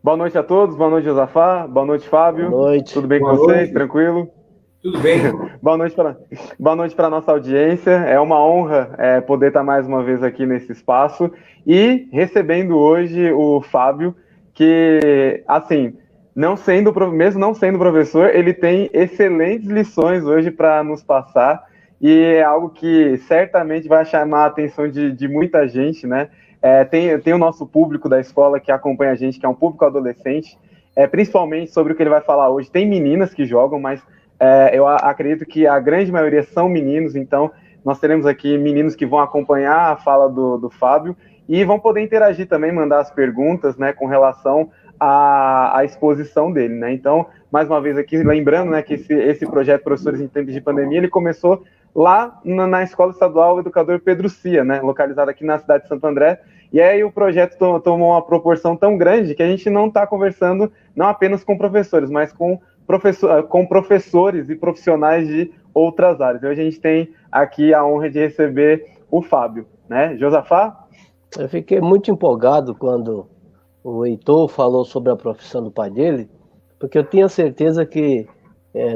Boa noite a todos, boa noite, Josafá, boa noite, Boa Fábio. noite. Tudo bem com Boa vocês? noite. Tranquilo? Tudo bem? Boa noite para a nossa audiência. É uma honra poder estar mais uma vez aqui nesse espaço e recebendo hoje o Fábio, que, assim, mesmo não sendo professor, ele tem excelentes lições hoje para nos passar e é algo que certamente vai chamar a atenção de muita gente, né? Tem o nosso público da escola que acompanha a gente, que é um público adolescente, principalmente sobre o que ele vai falar hoje. Tem meninas que jogam, mas eu acredito que a grande maioria são meninos, então nós teremos aqui meninos que vão acompanhar a fala do Fábio e vão poder interagir também, mandar as perguntas, né, com relação à exposição dele, né? Então, mais uma vez aqui, lembrando, né, que esse projeto Professores em Tempos de Pandemia, ele começou lá na Escola Estadual Educador Pedro Cia, né, localizada aqui na cidade de Santo André, e aí o projeto tomou uma proporção tão grande que a gente não está conversando não apenas com professores, mas com professores e profissionais de outras áreas. Hoje a gente tem aqui a honra de receber o Fábio, né? Josafá? Eu fiquei muito empolgado quando o Heitor falou sobre a profissão do pai dele, porque eu tinha certeza que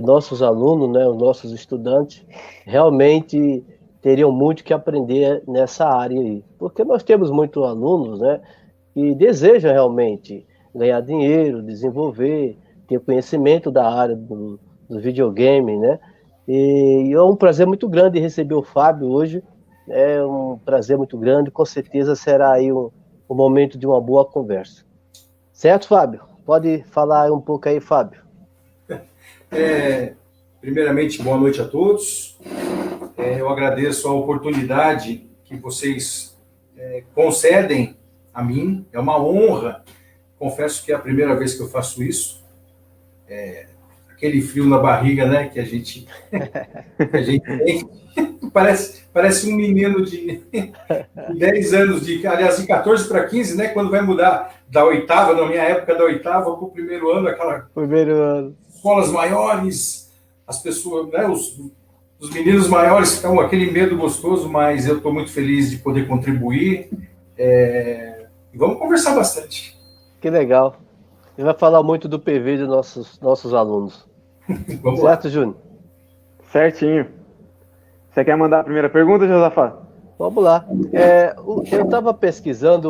nossos alunos, né, os nossos estudantes, realmente teriam muito que aprender nessa área aí. Porque nós temos muitos alunos, né, que desejam realmente ganhar dinheiro, desenvolver, ter conhecimento da área do videogame, né? E é um prazer muito grande receber o Fábio hoje. É um prazer muito grande. Com certeza será aí um momento de uma boa conversa. Certo, Fábio? Pode falar um pouco aí, Fábio. Primeiramente, boa noite a todos. Eu agradeço a oportunidade que vocês concedem a mim. É uma honra. Confesso que é a primeira vez que eu faço isso. Aquele frio na barriga, né, que a gente tem. Parece um menino de 10 anos, aliás, de 14 para 15, né, quando vai mudar da oitava, na minha época da oitava para o primeiro ano, Primeiro ano. Escolas maiores, as pessoas, né, os meninos maiores ficam aquele medo gostoso, mas eu estou muito feliz de poder contribuir. E vamos conversar bastante. Que legal. Ele vai falar muito do PV dos nossos alunos. Vamos certo, lá. Júnior? Certinho. Você quer mandar a primeira pergunta, Josafá? Vamos lá. Eu estava pesquisando,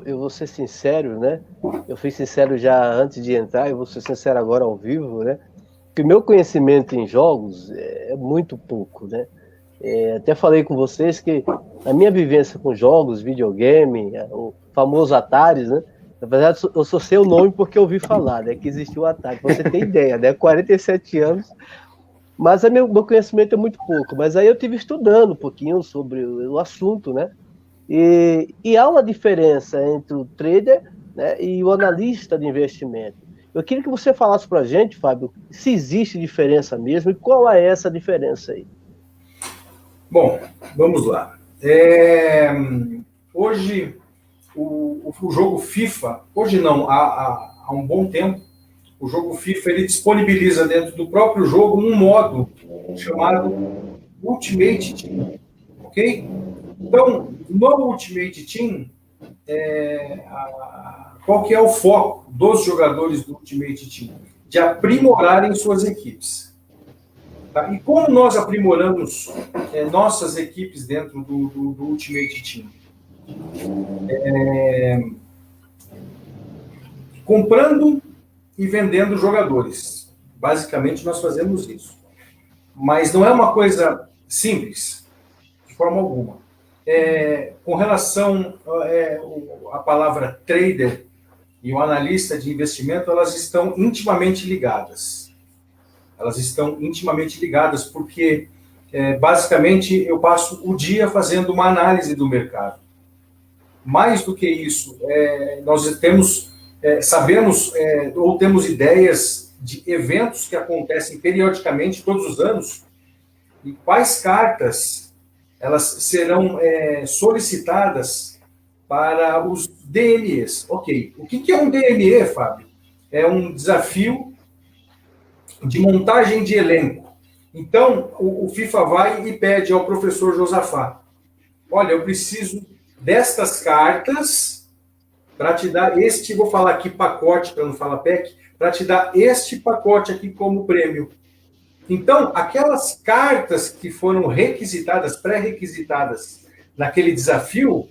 eu vou ser sincero, né? Eu fui sincero já antes de entrar, eu vou ser sincero agora ao vivo, né? Que o meu conhecimento em jogos é muito pouco, né? Até falei com vocês que a minha vivência com jogos, videogame, o famoso Atari, né? Na verdade, eu só sei o nome porque eu ouvi falar, né? Que existiu o Atari. Pra você ter ideia, né? 47 anos. Mas meu conhecimento é muito pouco. Mas aí eu estive estudando um pouquinho sobre o assunto, né? E há uma diferença entre o trader, né, e o analista de investimento. Eu queria que você falasse para a gente, Fábio, se existe diferença mesmo e qual é essa diferença aí. Bom, vamos lá. Hoje, o jogo FIFA, hoje não, há um bom tempo, o jogo FIFA ele disponibiliza dentro do próprio jogo um modo chamado Ultimate Team, ok? Então, no Ultimate Team, qual que é o foco dos jogadores do Ultimate Team? De aprimorarem suas equipes. Tá? E como nós aprimoramos nossas equipes dentro do Ultimate Team? Comprando e vendendo jogadores. Basicamente, nós fazemos isso. Mas não é uma coisa simples, de forma alguma. Com relação à palavra trader e o analista de investimento, elas estão intimamente ligadas. Elas estão intimamente ligadas porque, basicamente, eu passo o dia fazendo uma análise do mercado. Mais do que isso, nós sabemos ou temos ideias de eventos que acontecem periodicamente, todos os anos, e quais cartas elas serão solicitadas para os DMEs. Ok, o que é um DME, Fábio? É um desafio de montagem de elenco. Então, o FIFA vai e pede ao professor Josafá, olha, eu preciso destas cartas para te dar este, vou falar aqui pacote, para não falar pack, para te dar este pacote aqui como prêmio. Então, aquelas cartas que foram requisitadas, pré-requisitadas naquele desafio,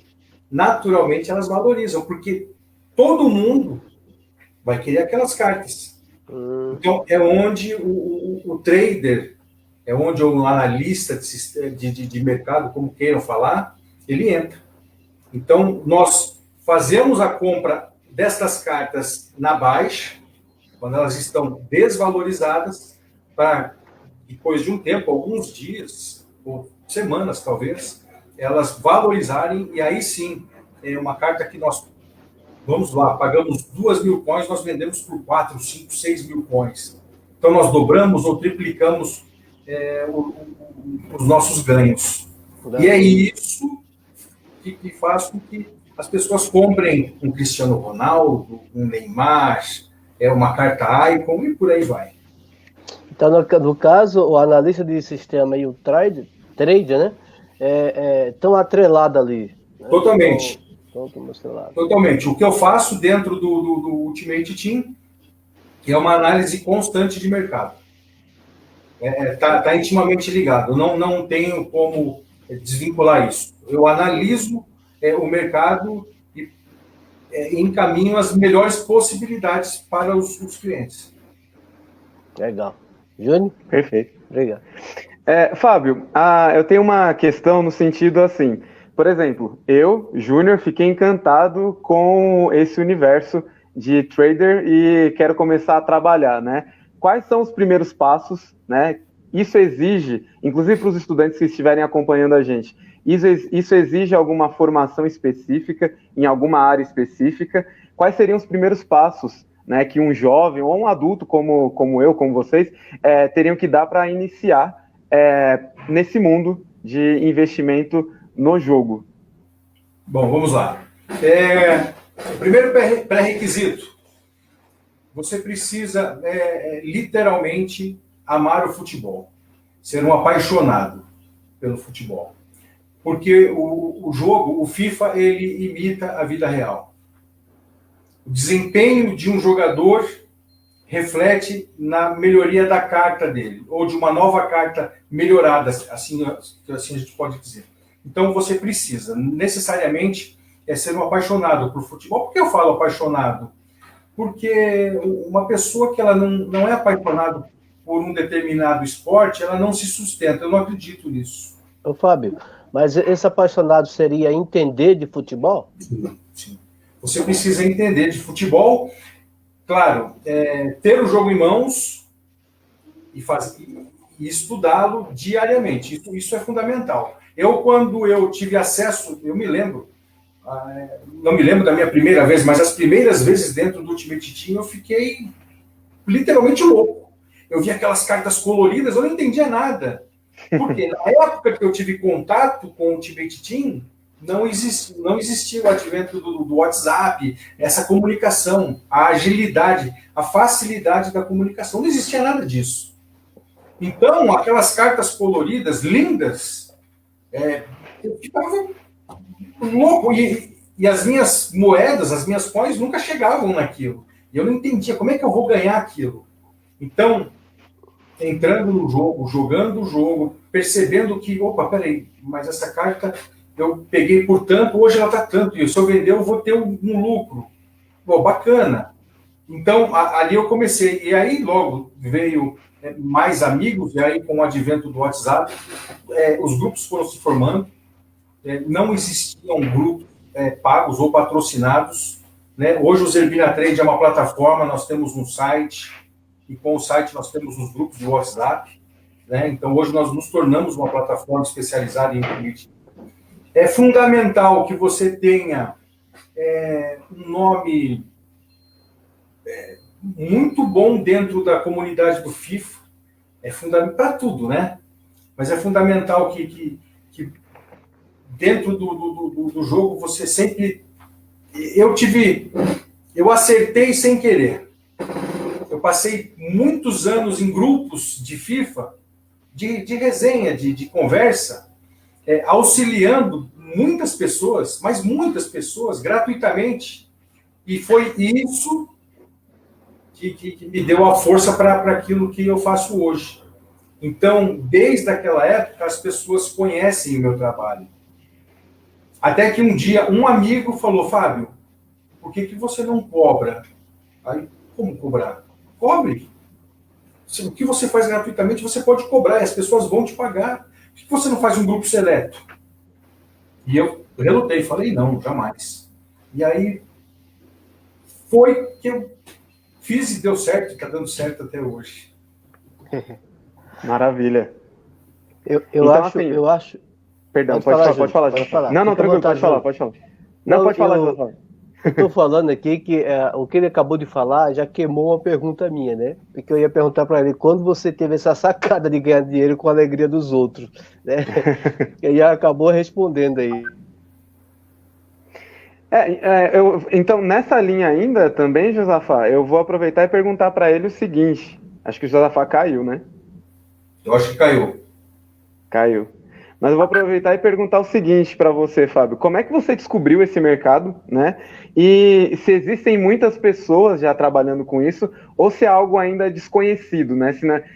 naturalmente elas valorizam, porque todo mundo vai querer aquelas cartas. Então, é onde o trader, é onde o analista de mercado, como queiram falar, ele entra. Então, nós fazemos a compra destas cartas na baixa, quando elas estão desvalorizadas, para depois de um tempo, alguns dias, ou semanas talvez, elas valorizarem, e aí sim, é uma carta que nós, vamos lá, pagamos 2.000 coins, nós vendemos por 4, 5, 6.000 coins. Então nós dobramos ou triplicamos os nossos ganhos. E é isso que faz com que as pessoas comprem um Cristiano Ronaldo, um Neymar, uma carta Icon e por aí vai. Então, no caso, o analista de sistema e o trader, né, estão atrelados ali. Né? Totalmente. Estão atrelados. Totalmente. O que eu faço dentro do Ultimate Team é uma análise constante de mercado. Tá intimamente ligado. Eu não tenho como desvincular isso. Eu analiso o mercado e encaminho as melhores possibilidades para os clientes. Legal. Júnior? Perfeito. Obrigado. Fábio, eu tenho uma questão no sentido assim, por exemplo, eu, Júnior, fiquei encantado com esse universo de trader e quero começar a trabalhar, né? Quais são os primeiros passos, né? Isso exige, inclusive para os estudantes que estiverem acompanhando a gente, isso exige alguma formação específica, em alguma área específica? Quais seriam os primeiros passos, né, que um jovem ou um adulto como eu, como vocês, teriam que dar para iniciar nesse mundo de investimento no jogo? Bom, vamos lá. O primeiro pré-requisito, você precisa literalmente amar o futebol, ser um apaixonado pelo futebol. Porque o jogo, o FIFA, ele imita a vida real. O desempenho de um jogador reflete na melhoria da carta dele, ou de uma nova carta melhorada, assim a gente pode dizer. Então você precisa, necessariamente, ser um apaixonado por futebol. Por que eu falo apaixonado? Porque uma pessoa que ela não é apaixonada por um determinado esporte, ela não se sustenta. Eu não acredito nisso. Ô, Fábio, mas esse apaixonado seria entender de futebol? Sim. Você precisa entender de futebol, claro, ter o jogo em mãos e estudá-lo diariamente. Isso é fundamental. Quando eu tive acesso, eu me lembro, não me lembro da minha primeira vez, mas as primeiras vezes dentro do Ultimate Team eu fiquei literalmente louco. Eu vi aquelas cartas coloridas, eu não entendia nada. Porque na época que eu tive contato com o Ultimate Team, não existia o advento do WhatsApp, essa comunicação, a agilidade, a facilidade da comunicação. Não existia nada disso. Então, aquelas cartas coloridas, lindas, eu ficava louco. E as minhas moedas, as minhas coins nunca chegavam naquilo. E eu não entendia como é que eu vou ganhar aquilo. Então, entrando no jogo, jogando o jogo, percebendo que, opa, peraí, mas essa carta eu peguei por tanto, hoje ela está tanto, e se eu vender eu vou ter um lucro. Bom, bacana. Então, ali eu comecei, e aí logo veio mais amigos, e aí com o advento do WhatsApp, os grupos foram se formando, não existiam grupos pagos ou patrocinados, né? Hoje o Zerbina Trade é uma plataforma, nós temos um site, e com o site nós temos os grupos de WhatsApp, né? Então hoje nós nos tornamos uma plataforma especializada em política. É fundamental que você tenha um nome muito bom dentro da comunidade do FIFA. É fundamental para tudo, né? Mas é fundamental que dentro do jogo você sempre... Eu acertei sem querer. Eu passei muitos anos em grupos de FIFA, de resenha, de conversa, auxiliando muitas pessoas, mas muitas pessoas, gratuitamente, E foi isso que me deu a força para aquilo que eu faço hoje. Então, desde aquela época, as pessoas conhecem o meu trabalho. Até que um dia, um amigo falou, Fábio, por que você não cobra? Aí, como cobrar? Cobre. O que você faz gratuitamente, você pode cobrar, e as pessoas vão te pagar. Por que você não faz um grupo seleto? E eu relutei, falei, não, jamais. E aí, foi que eu fiz e deu certo, está dando certo até hoje. Maravilha. Eu Então, acho, assim, eu acho. Perdão, Pode falar. Não, Fica à tranquilo, vontade, pode falar. Não, Pode falar, Josafá. Eu estou falando aqui que o que ele acabou de falar já queimou uma pergunta minha, né? Porque eu ia perguntar para ele quando você teve essa sacada de ganhar dinheiro com a alegria dos outros, né? Ele já acabou respondendo aí. Então, nessa linha ainda, também, Josafá, eu vou aproveitar e perguntar para ele o seguinte. Acho que o Josafá caiu, né? Eu acho que caiu. Caiu. Mas eu vou aproveitar e perguntar o seguinte para você, Fábio. Como é que você descobriu esse mercado, né? E se existem muitas pessoas já trabalhando com isso, ou se é algo ainda desconhecido, né?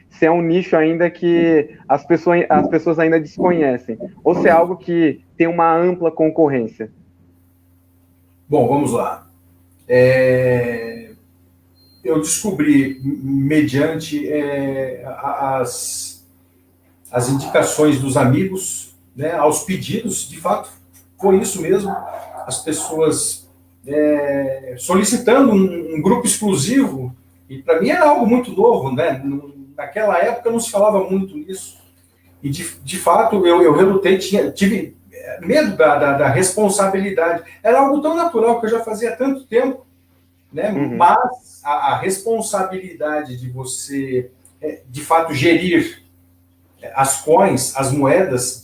Se é um nicho ainda que as pessoas ainda desconhecem, ou se é algo que tem uma ampla concorrência. Bom, vamos lá. Eu descobri, mediante as indicações dos amigos, né, aos pedidos, de fato, foi isso mesmo. As pessoas solicitando um grupo exclusivo, e para mim era algo muito novo, né? Naquela época não se falava muito nisso. E, de fato, eu relutei, tive medo da responsabilidade. Era algo tão natural que eu já fazia há tanto tempo, né? Uhum. Mas a responsabilidade de você, de fato, gerir as coins, as moedas,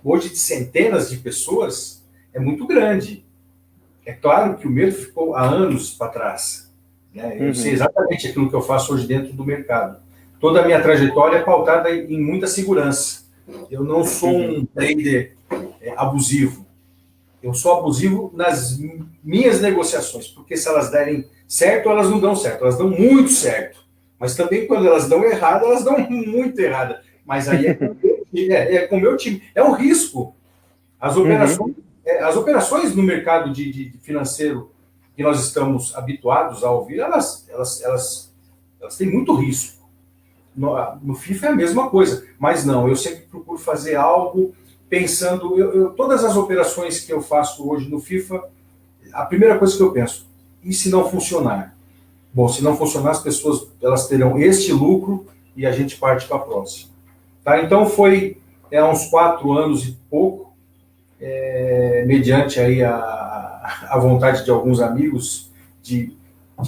hoje de centenas de pessoas, é muito grande. É claro que o medo ficou há anos para trás, né? Eu sei exatamente aquilo que eu faço hoje dentro do mercado. Toda a minha trajetória é pautada em muita segurança. Eu não sou um trader abusivo. Eu sou abusivo nas minhas negociações, porque se elas derem certo, elas não dão certo. Elas dão muito certo. Mas também quando elas dão errado, elas dão muito errado. Mas aí é com o meu time. É um risco. As operações no mercado de financeiro que nós estamos habituados a ouvir, elas têm muito risco. No FIFA é a mesma coisa. Mas não, eu sempre procuro fazer algo pensando... todas as operações que eu faço hoje no FIFA, a primeira coisa que eu penso, e se não funcionar? Bom, se não funcionar, as pessoas elas terão este lucro e a gente parte para a próxima. Tá? Então foi há uns 4 anos e pouco, mediante aí a vontade de alguns amigos de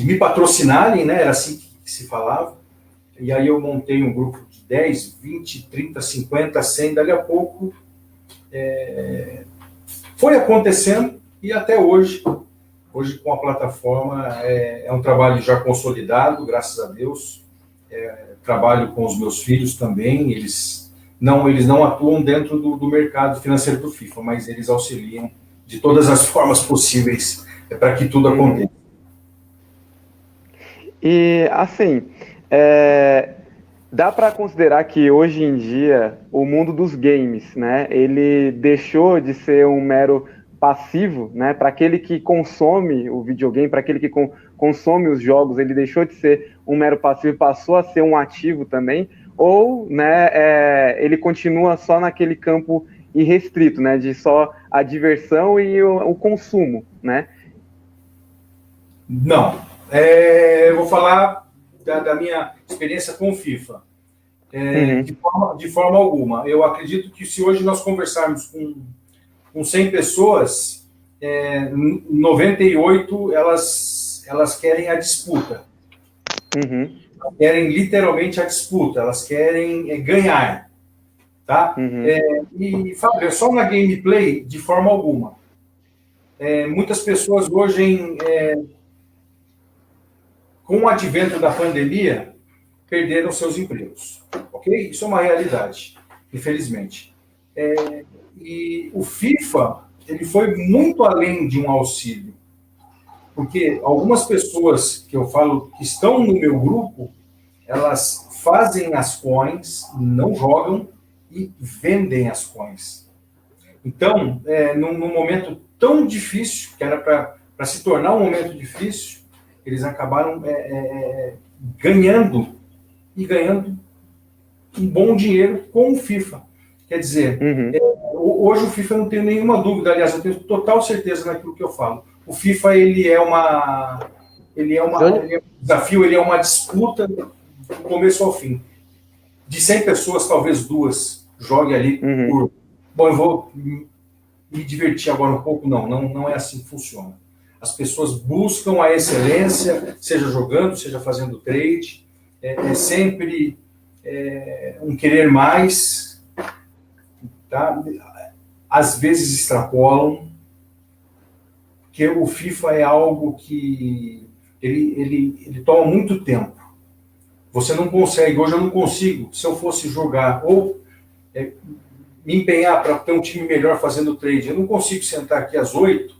me patrocinarem, né? Era assim que se falava. E aí eu montei um grupo de 10, 20, 30, 50, 100, dali a pouco foi acontecendo e até hoje com a plataforma é um trabalho já consolidado, graças a Deus. Trabalho com os meus filhos também, eles não atuam dentro do mercado financeiro do FIFA, mas eles auxiliam de todas as formas possíveis para que tudo aconteça. E, assim, dá para considerar que hoje em dia o mundo dos games, né, ele deixou de ser um mero passivo, né, para aquele que consome o videogame, para aquele que consome os jogos, ele deixou de ser um mero passivo e passou a ser um ativo também, ou, né, ele continua só naquele campo irrestrito, né, de só a diversão e o consumo, né? Não. Eu vou falar da minha experiência com o FIFA. De forma alguma. Eu acredito que se hoje nós conversarmos com 100 pessoas, 98 elas querem a disputa. Querem literalmente a disputa, elas querem ganhar. Tá? E, Fábio, só na gameplay, de forma alguma. Muitas pessoas hoje, com o advento da pandemia, perderam seus empregos. Ok? Isso é uma realidade, infelizmente. E o FIFA, ele foi muito além de um auxílio. Porque algumas pessoas que eu falo que estão no meu grupo, elas fazem as coins, não jogam e vendem as coins. Então, num momento tão difícil, que era para se tornar um momento difícil, eles acabaram ganhando um bom dinheiro com o FIFA. Quer dizer, hoje o FIFA, eu não tenho nenhuma dúvida, aliás, eu tenho total certeza naquilo que eu falo. O FIFA, ele é um desafio, ele é uma disputa do começo ao fim. De 100 pessoas, talvez 2 joguem ali por... Bom, eu vou me divertir agora um pouco. Não é assim que funciona. As pessoas buscam a excelência, seja jogando, seja fazendo trade. É sempre um querer mais. Tá? Às vezes extrapolam, porque o FIFA é algo que ele toma muito tempo. Você não consegue, hoje eu não consigo, se eu fosse jogar ou me empenhar para ter um time melhor fazendo trade, eu não consigo sentar aqui às 8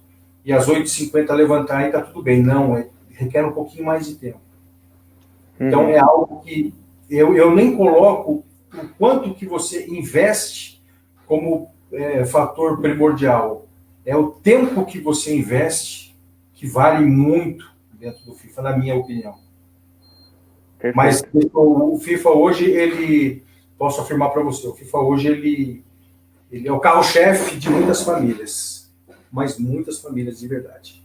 e às 8h50 levantar e está tudo bem. Não, requer um pouquinho mais de tempo. Então é algo que eu nem coloco o quanto que você investe como fator primordial. É o tempo que você investe que vale muito dentro do FIFA, na minha opinião. Perfeito. Mas o FIFA hoje, posso afirmar para você, o FIFA hoje ele é o carro-chefe de muitas famílias, mas muitas famílias de verdade.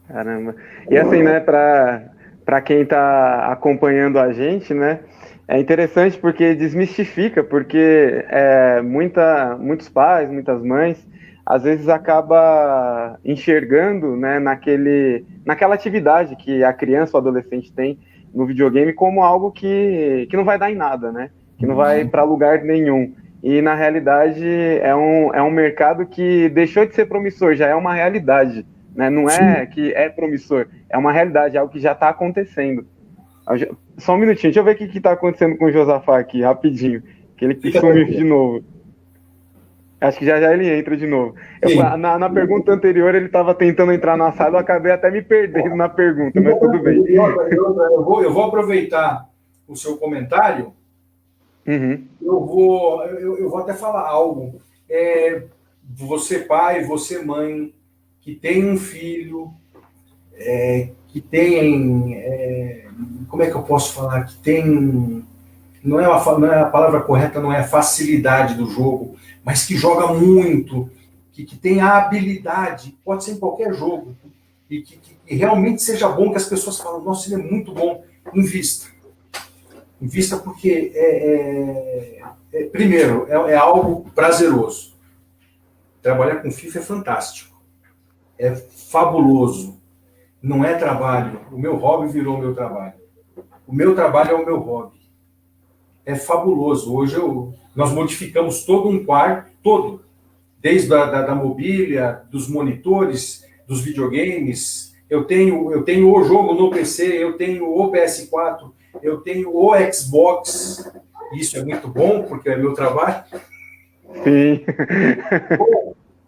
Caramba. E assim, né, para quem está acompanhando a gente, né, é interessante porque desmistifica, porque muitos pais, muitas mães, às vezes acaba enxergando, né, naquela atividade que a criança ou adolescente tem no videogame como algo que não vai dar em nada, né, que não vai para lugar nenhum. E na realidade é um mercado que deixou de ser promissor, já é uma realidade, né? Não é que é promissor, é uma realidade, é algo que já está acontecendo. Só um minutinho, deixa eu ver o que está acontecendo com o Josafá aqui, rapidinho, que ele sumiu de novo. Acho que já ele entra de novo. Na pergunta anterior, ele estava tentando entrar na sala, eu acabei até me perdendo na pergunta, mas tudo bem. Eu vou aproveitar o seu comentário. Eu vou até falar algo. Você pai, você mãe, que tem um filho, que tem... como é que eu posso falar? Que tem... Não é a palavra correta, não é a facilidade do jogo, mas que joga muito, que tem a habilidade, pode ser em qualquer jogo, e que realmente seja bom, que as pessoas falam, nossa, ele é muito bom, invista. Invista porque, primeiro, é algo prazeroso. Trabalhar com FIFA é fantástico. É fabuloso. Não é trabalho. O meu hobby virou o meu trabalho. O meu trabalho é o meu hobby. É fabuloso. Hoje nós modificamos todo um quarto, desde da mobília, dos monitores, dos videogames. Eu tenho o jogo no PC, eu tenho o PS4, eu tenho o Xbox. Isso é muito bom, porque é meu trabalho. Sim.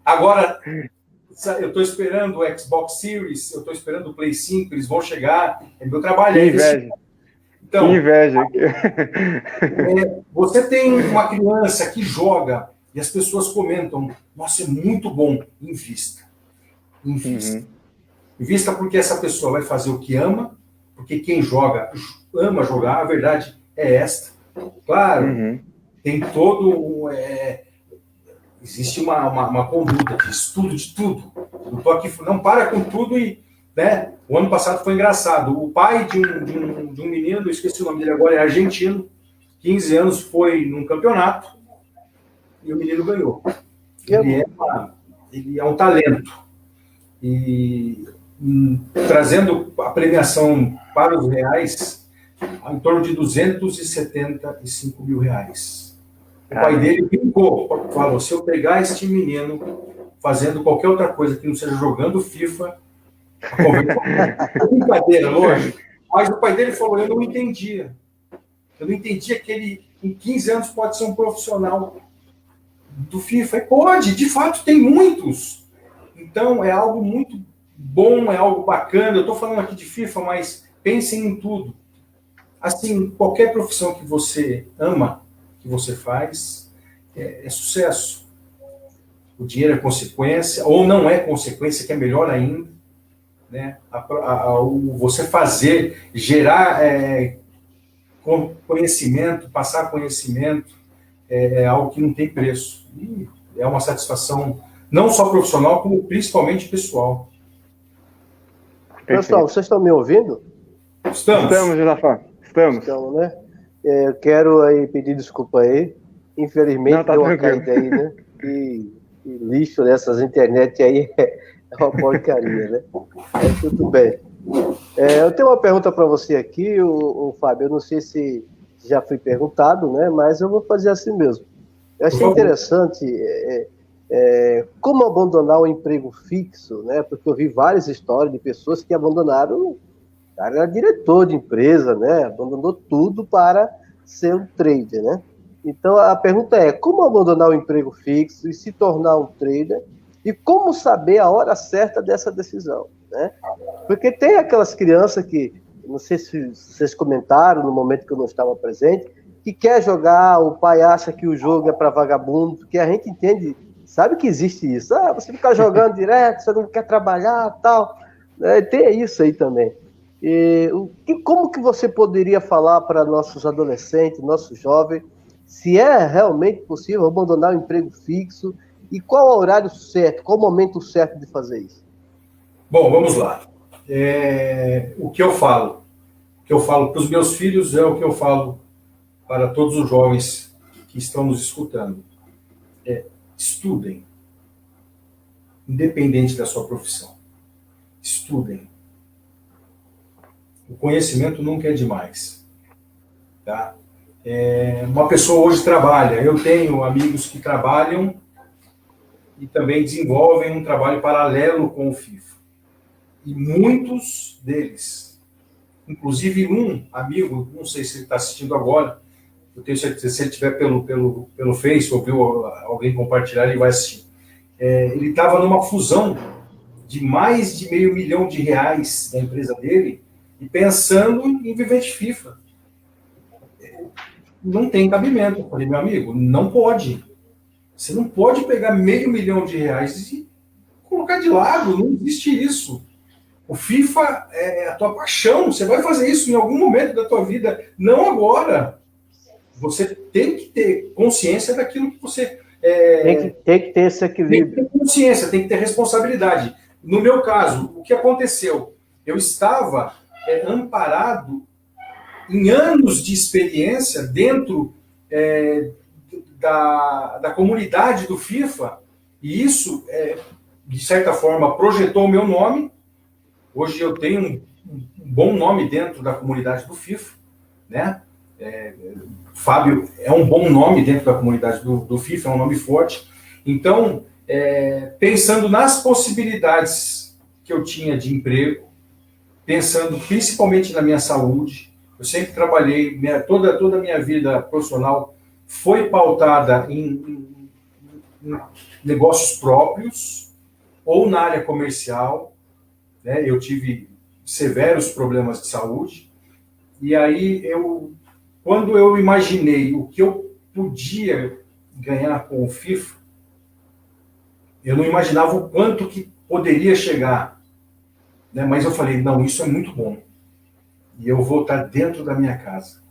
Agora, eu estou esperando o Xbox Series, eu estou esperando o Play 5, eles vão chegar. É meu trabalho. Que inveja. Então, que inveja. Você tem uma criança que joga e as pessoas comentam, nossa, é muito bom. Invista. Invista porque essa pessoa vai fazer o que ama, porque quem joga, ama jogar, a verdade é esta. Claro, tem todo... existe uma conduta de estudo de tudo. Eu tô aqui, não para com tudo e... Né? O ano passado foi engraçado. O pai de um menino, eu esqueci o nome dele agora, é argentino, 15 anos, foi num campeonato e o menino ganhou. Ele é um talento. E trazendo a premiação para os reais, em torno de 275 mil reais. O pai dele brincou, falou, se eu pegar este menino fazendo qualquer outra coisa que não seja jogando FIFA, brincadeira, lógico. Mas o pai dele falou, eu não entendia. Eu não entendia que ele, com 15 anos, pode ser um profissional do FIFA. E pode, de fato, tem muitos. Então, é algo muito bom, é algo bacana. Eu estou falando aqui de FIFA, mas pensem em tudo. Assim, qualquer profissão que você ama, que você faz, é sucesso. O dinheiro é consequência, ou não é consequência, que é melhor ainda. Né? Você fazer, gerar conhecimento, passar conhecimento, é algo que não tem preço. E é uma satisfação não só profissional, como principalmente pessoal. Pessoal, vocês estão me ouvindo? Estamos, Josafá. Estamos. Então, né? Eu quero aí pedir desculpa aí. Infelizmente, Não, tá deu uma tranquilo. caída aí, né? E lixo nessas internet aí é uma porcaria, né? Tudo bem. Eu tenho uma pergunta para você aqui, o Fábio. Eu não sei se já foi perguntado, né? Mas eu vou fazer assim mesmo. Eu achei interessante como abandonar o emprego fixo, né? Porque eu vi várias histórias de pessoas que abandonaram. O cara era diretor de empresa, né? Abandonou tudo para ser um trader, né? Então a pergunta é: como abandonar o emprego fixo e se tornar um trader? E como saber a hora certa dessa decisão, né? Porque tem aquelas crianças que, não sei se vocês comentaram no momento que eu não estava presente, que quer jogar, o pai acha que o jogo é para vagabundo, porque a gente entende, sabe que existe isso. Você fica jogando direto, você não quer trabalhar, tal. Tem isso aí também. Como que você poderia falar para nossos adolescentes, nossos jovens, se é realmente possível abandonar o emprego fixo e qual é o horário certo, qual o momento certo de fazer isso? Bom, vamos lá. O que eu falo para os meus filhos é o que eu falo para todos os jovens que estão nos escutando. Estudem, independente da sua profissão. Estudem. O conhecimento nunca é demais. Tá? Uma pessoa hoje trabalha. Eu tenho amigos que trabalham e também desenvolvem um trabalho paralelo com o FIFA. E muitos deles, inclusive um amigo, não sei se ele está assistindo agora, eu tenho certeza, se ele estiver pelo Face, ou viu alguém compartilhar, ele vai assistir. Ele estava numa fusão de mais de R$500 milhão da empresa dele e pensando em viver de FIFA. Não tem cabimento. Eu falei, meu amigo, não pode. Você não pode pegar R$500 milhão e colocar de lado, não existe isso. O FIFA é a tua paixão, você vai fazer isso em algum momento da tua vida, não agora. Você tem que ter consciência daquilo que você... Tem que ter esse equilíbrio. Tem que ter consciência, tem que ter responsabilidade. No meu caso, o que aconteceu? Eu estava amparado em anos de experiência dentro da comunidade do FIFA, e isso, de certa forma, projetou o meu nome. Hoje eu tenho um bom nome dentro da comunidade do FIFA, né? Fábio é um bom nome dentro da comunidade do FIFA, é um nome forte. Então, pensando nas possibilidades que eu tinha de emprego, pensando principalmente na minha saúde, eu sempre trabalhei, toda a minha vida profissional foi pautada em negócios próprios ou na área comercial. Eu tive severos problemas de saúde, e aí quando eu imaginei o que eu podia ganhar com o FIFA, eu não imaginava o quanto que poderia chegar, né? Mas eu falei, não, isso é muito bom, e eu vou estar dentro da minha casa.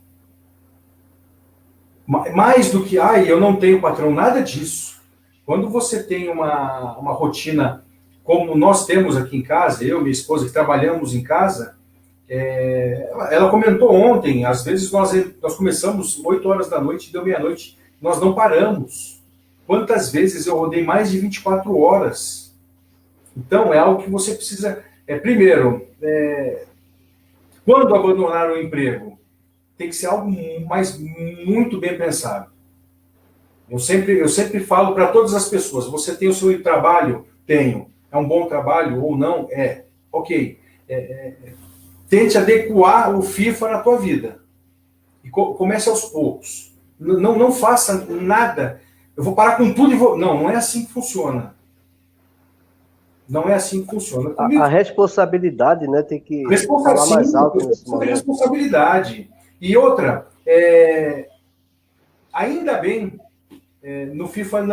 Mais do que, eu não tenho patrão, nada disso. Quando você tem uma rotina como nós temos aqui em casa, eu e minha esposa que trabalhamos em casa, ela comentou ontem, às vezes nós começamos 8 horas da noite e deu meia-noite, nós não paramos. Quantas vezes eu rodei mais de 24 horas? Então é algo que você precisa... primeiro, quando abandonar o emprego, tem que ser algo muito bem pensado. Eu sempre falo para todas as pessoas, você tem o seu trabalho? Tenho. É um bom trabalho ou não? Ok. Tente adequar o FIFA na tua vida. E comece aos poucos. Não faça nada. Eu vou parar com tudo e vou... Não é assim que funciona. Não é assim que funciona. A responsabilidade, né, tem que falar mais alto nesse momento. Responsabilidade. E outra, ainda bem, no FIFA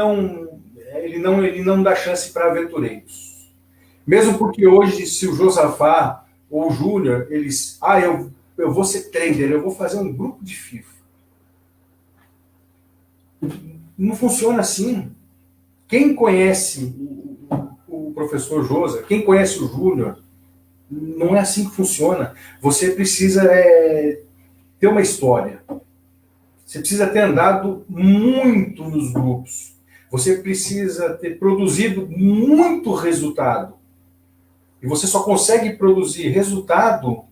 ele não dá chance para aventureiros. Mesmo porque hoje, se o Josafá ou o Júnior, eles... eu vou ser trader, eu vou fazer um grupo de FIFA. Não funciona assim. Quem conhece o professor Josa, quem conhece o Júnior, não é assim que funciona. Você precisa ter uma história. Você precisa ter andado muito nos grupos. Você precisa ter produzido muito resultado. E você só consegue produzir resultado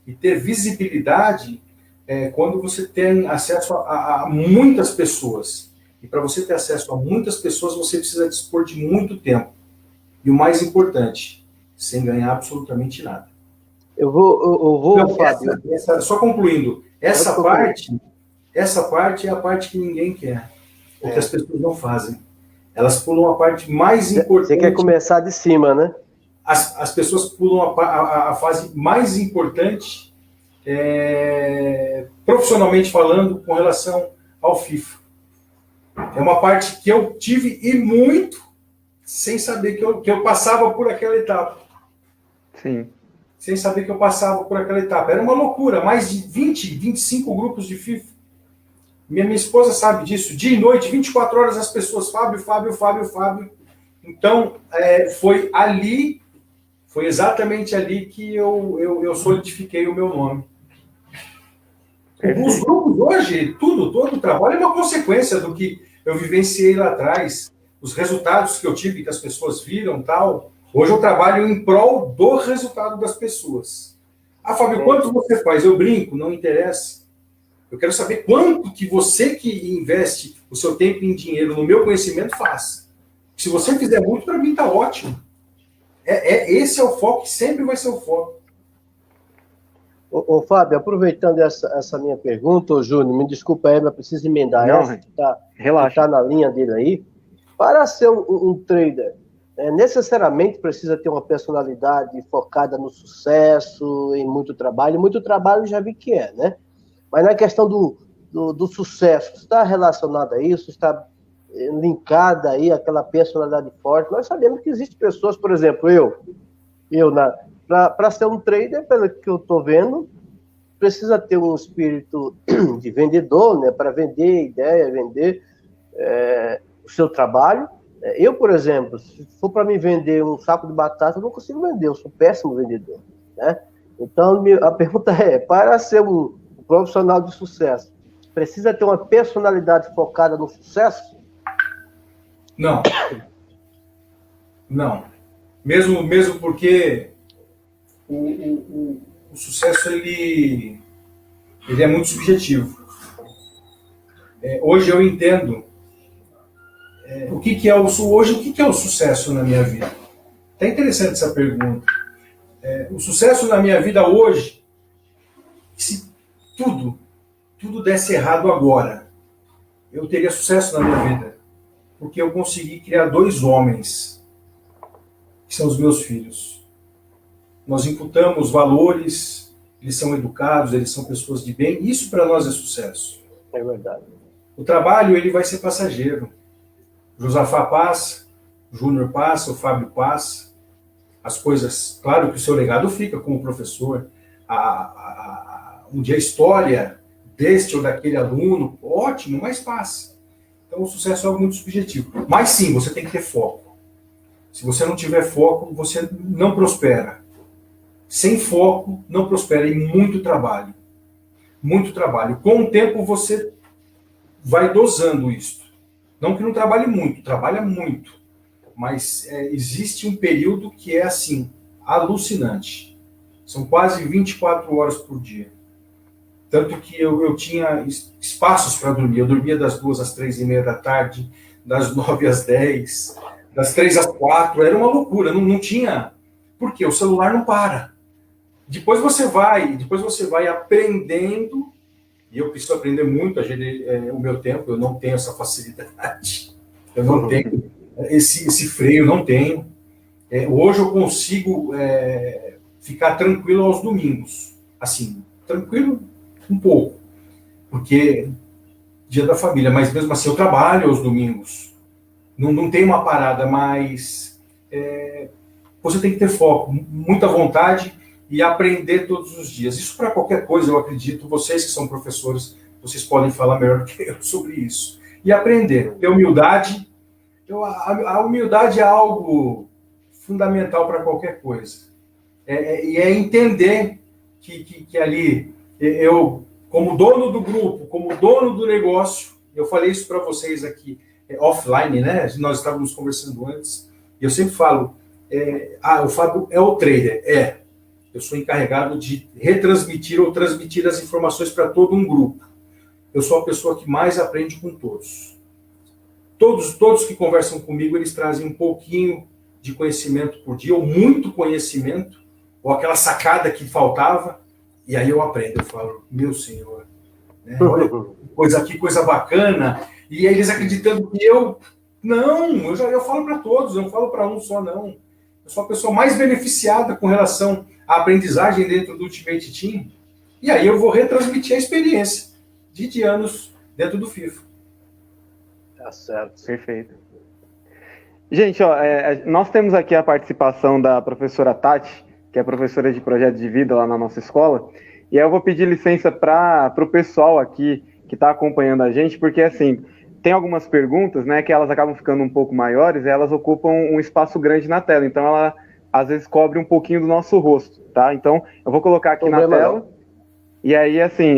e ter visibilidade quando você tem acesso a muitas pessoas. E para você ter acesso a muitas pessoas, você precisa dispor de muito tempo. E o mais importante, sem ganhar absolutamente nada. Eu vou, Fábio. Só concluindo, essa parte é a parte que ninguém quer, ou que as pessoas não fazem. Elas pulam a parte mais importante. Você quer começar de cima, né? As pessoas pulam a fase mais importante, profissionalmente falando, com relação ao FIFA. É uma parte que eu tive e muito, sem saber que eu passava por aquela etapa. Sim. Sem saber que eu passava por aquela etapa. Era uma loucura, mais de 20, 25 grupos de FIFA. Minha esposa sabe disso. Dia e noite, 24 horas, as pessoas, Fábio. Então, foi exatamente ali que eu solidifiquei o meu nome. Os grupos hoje, todo o trabalho é uma consequência do que eu vivenciei lá atrás, os resultados que eu tive, que as pessoas viram, tal. Hoje eu trabalho em prol do resultado das pessoas. Fábio, quanto você faz? Eu brinco, não interessa. Eu quero saber quanto que você que investe o seu tempo em dinheiro no meu conhecimento faz. Se você fizer muito, para mim está ótimo. Esse é o foco, que sempre vai ser o foco. Ô, Fábio, aproveitando essa minha pergunta, Júnior, me desculpa aí, mas preciso emendar essa, que está na linha dele aí. Para ser um trader, necessariamente precisa ter uma personalidade focada no sucesso, em muito trabalho. Muito trabalho já vi que né? Mas na questão do sucesso, está relacionado a isso? Está linkada aí àquela personalidade forte? Nós sabemos que existem pessoas, por exemplo, para ser um trader, pelo que eu estou vendo, precisa ter um espírito de vendedor, né? Para vender ideia, vender o seu trabalho. Eu, por exemplo, se for para me vender um saco de batata, eu não consigo vender, eu sou péssimo vendedor, né? Então, a pergunta para ser um profissional de sucesso, precisa ter uma personalidade focada no sucesso? Não. Mesmo porque o sucesso ele é muito subjetivo. Hoje eu entendo o que é o sucesso na minha vida. É interessante essa pergunta. O sucesso na minha vida hoje, se tudo desse errado agora, eu teria sucesso na minha vida, porque eu consegui criar 2 homens, que são os meus filhos. Nós imputamos valores, eles são educados, eles são pessoas de bem, isso para nós é sucesso. É verdade. O trabalho, ele vai ser passageiro. O Josafá passa, o Júnior passa, o Fábio passa. As coisas, claro que o seu legado fica como professor. Um dia a história deste ou daquele aluno, ótimo, mas passa. Então o sucesso é algo muito subjetivo. Mas sim, você tem que ter foco. Se você não tiver foco, você não prospera. Sem foco, não prospera. E muito trabalho. Muito trabalho. Com o tempo, você vai dosando isso. Não que não trabalhe muito, trabalha muito. Mas existe um período que é assim, alucinante. São quase 24 horas por dia. Tanto que eu tinha espaços para dormir. Eu dormia das 2 às 3h30 da tarde, das 9 às 10, das 3 às 4. Era uma loucura, não tinha... Por quê? O celular não para. Depois você vai aprendendo, e eu preciso aprender muito a gerir o meu tempo. Eu não tenho essa facilidade. Eu não tenho esse freio, não tenho. Hoje eu consigo ficar tranquilo aos domingos. Assim, tranquilo um pouco, porque dia da família, mas mesmo assim eu trabalho aos domingos. Não tem uma parada, mas você tem que ter foco, muita vontade e aprender todos os dias. Isso para qualquer coisa, eu acredito. Vocês que são professores, vocês podem falar melhor que eu sobre isso. E aprender, ter humildade. A humildade é algo fundamental para qualquer coisa. E é entender que ali, eu, como dono do grupo, como dono do negócio, eu falei isso para vocês aqui, offline, né? Nós estávamos conversando antes, e eu sempre falo, o Fábio é o trader. Eu sou encarregado de retransmitir ou transmitir as informações para todo um grupo. Eu sou a pessoa que mais aprende com todos. Todos que conversam comigo, eles trazem um pouquinho de conhecimento por dia, ou muito conhecimento, ou aquela sacada que faltava, e aí eu aprendo, eu falo, meu senhor, né? Olha, que coisa bacana, e eles acreditando que eu falo para todos, eu não falo para um só, não. Eu sou a pessoa mais beneficiada com relação à aprendizagem dentro do Ultimate Team, e aí eu vou retransmitir a experiência de anos dentro do FIFA. Tá certo. Perfeito. Gente, nós temos aqui a participação da professora Tati, que é professora de projeto de vida lá na nossa escola, e aí eu vou pedir licença para o pessoal aqui que está acompanhando a gente, porque assim, tem algumas perguntas, né, que elas acabam ficando um pouco maiores, e elas ocupam um espaço grande na tela, então ela às vezes cobre um pouquinho do nosso rosto, tá? Então eu vou colocar aqui na tela, e aí assim,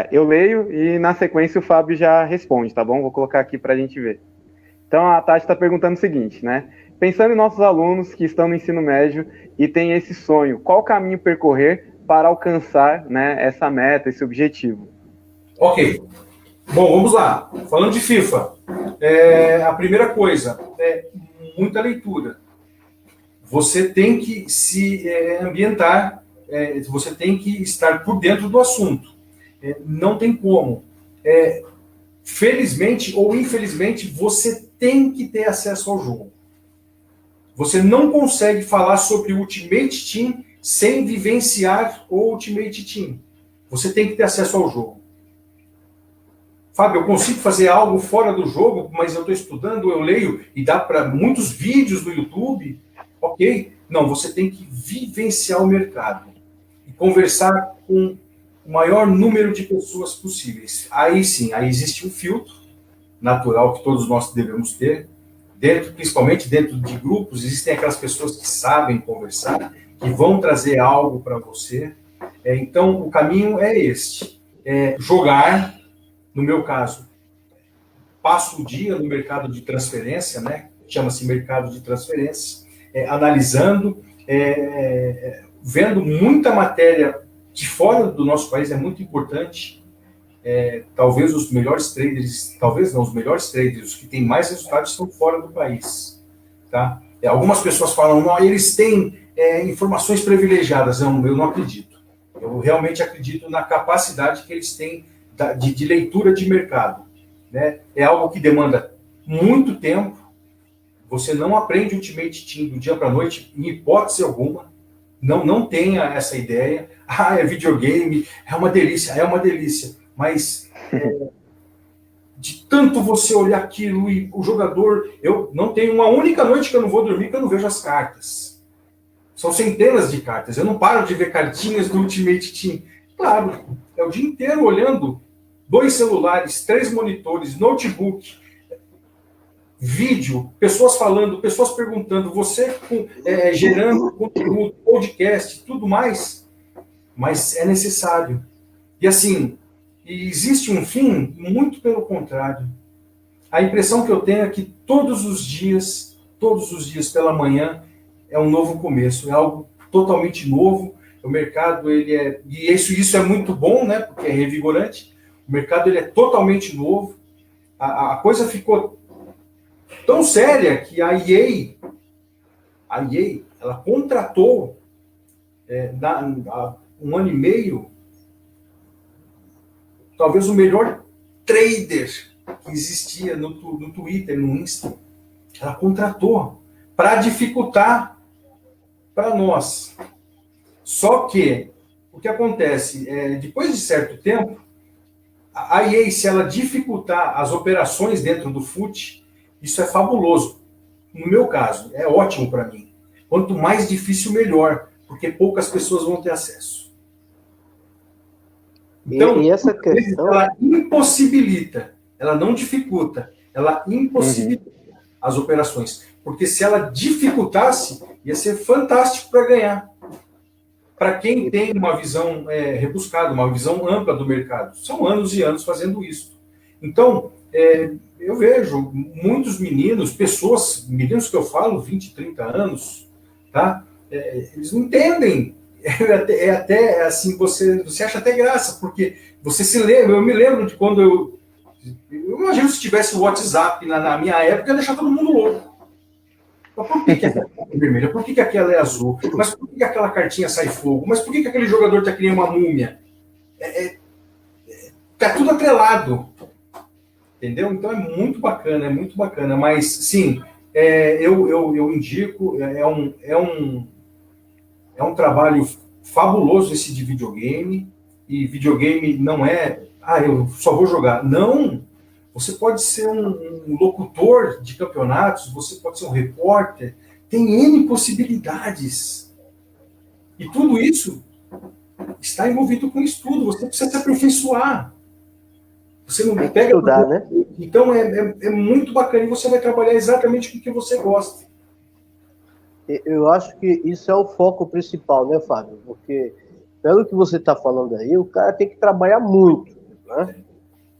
eu leio e na sequência o Fábio já responde, tá bom? Vou colocar aqui para a gente ver. Então a Tati está perguntando o seguinte, né? Pensando em nossos alunos que estão no ensino médio e têm esse sonho, qual o caminho percorrer para alcançar, né, essa meta, esse objetivo? Ok. Bom, vamos lá. Falando de FIFA, a primeira coisa é muita leitura. Você tem que se ambientar, você tem que estar por dentro do assunto. Não tem como. Felizmente ou infelizmente, você tem que ter acesso ao jogo. Você não consegue falar sobre o Ultimate Team sem vivenciar o Ultimate Team. Você tem que ter acesso ao jogo. Fábio, eu consigo fazer algo fora do jogo, mas eu estou estudando, eu leio, e dá para muitos vídeos no YouTube. Ok? Não, você tem que vivenciar o mercado e conversar com o maior número de pessoas possíveis. Aí sim, aí existe um filtro natural que todos nós devemos ter. Principalmente dentro de grupos, existem aquelas pessoas que sabem conversar, que vão trazer algo para você. Então, o caminho é este. Jogar, no meu caso, passo o dia no mercado de transferência, né? Chama-se mercado de transferência, analisando, vendo muita matéria de fora do nosso país, é muito importante. Talvez os melhores traders, talvez não, os melhores traders, os que têm mais resultados estão fora do país. Tá? Algumas pessoas falam, não, eles têm informações privilegiadas. Eu não acredito. Eu realmente acredito na capacidade que eles têm de leitura de mercado. Né? É algo que demanda muito tempo. Você não aprende Ultimate Team do dia para a noite, em hipótese alguma. Não tenha essa ideia. É videogame, é uma delícia. Mas de tanto você olhar aquilo e o jogador... Eu não tenho uma única noite que eu não vou dormir que eu não vejo as cartas. São centenas de cartas. Eu não paro de ver cartinhas do Ultimate Team. Claro, é o dia inteiro olhando 2 celulares, 3 monitores, notebook, vídeo, pessoas falando, pessoas perguntando, você gerando conteúdo, podcast, tudo mais. Mas é necessário. E assim... E existe um fim? Muito pelo contrário. A impressão que eu tenho é que todos os dias pela manhã, é um novo começo, é algo totalmente novo. O mercado, e isso é muito bom, né? Porque é revigorante. O mercado ele é totalmente novo. A coisa ficou tão séria que a EA ela contratou há um ano e meio talvez o melhor trader que existia no Twitter, no Insta. Ela contratou para dificultar para nós. Só que o que acontece depois de certo tempo, a EA, se ela dificultar as operações dentro do FUT, isso é fabuloso. No meu caso, é ótimo para mim. Quanto mais difícil, melhor, porque poucas pessoas vão ter acesso. Então, e essa questão... ela impossibilita, ela não dificulta, ela impossibilita as operações. Porque se ela dificultasse, ia ser fantástico para ganhar. Para quem tem uma visão rebuscada, uma visão ampla do mercado. São anos e anos fazendo isso. Então, eu vejo muitos meninos, meninos que eu falo, 20, 30 anos, tá? Eles não entendem. É até assim, você acha até graça, porque você se lembra, eu me lembro de quando eu imagino se tivesse o WhatsApp na minha época, eu ia deixar todo mundo louco. Mas por que aquela é vermelha? Por que aquela é azul? Mas por que aquela cartinha sai fogo? Mas por que aquele jogador está criando uma múmia? Tá tudo atrelado. Entendeu? Então é muito bacana, é muito bacana. Mas, sim, eu indico, é um trabalho fabuloso esse de videogame, e videogame não eu só vou jogar. Não! Você pode ser um locutor de campeonatos, você pode ser um repórter, tem N possibilidades. E tudo isso está envolvido com estudo, você precisa se aperfeiçoar. Você não pega... estudar, né? Então é muito bacana, e você vai trabalhar exatamente com o que você gosta. Eu acho que isso é o foco principal, né, Fábio? Porque, pelo que você está falando aí, o cara tem que trabalhar muito, né?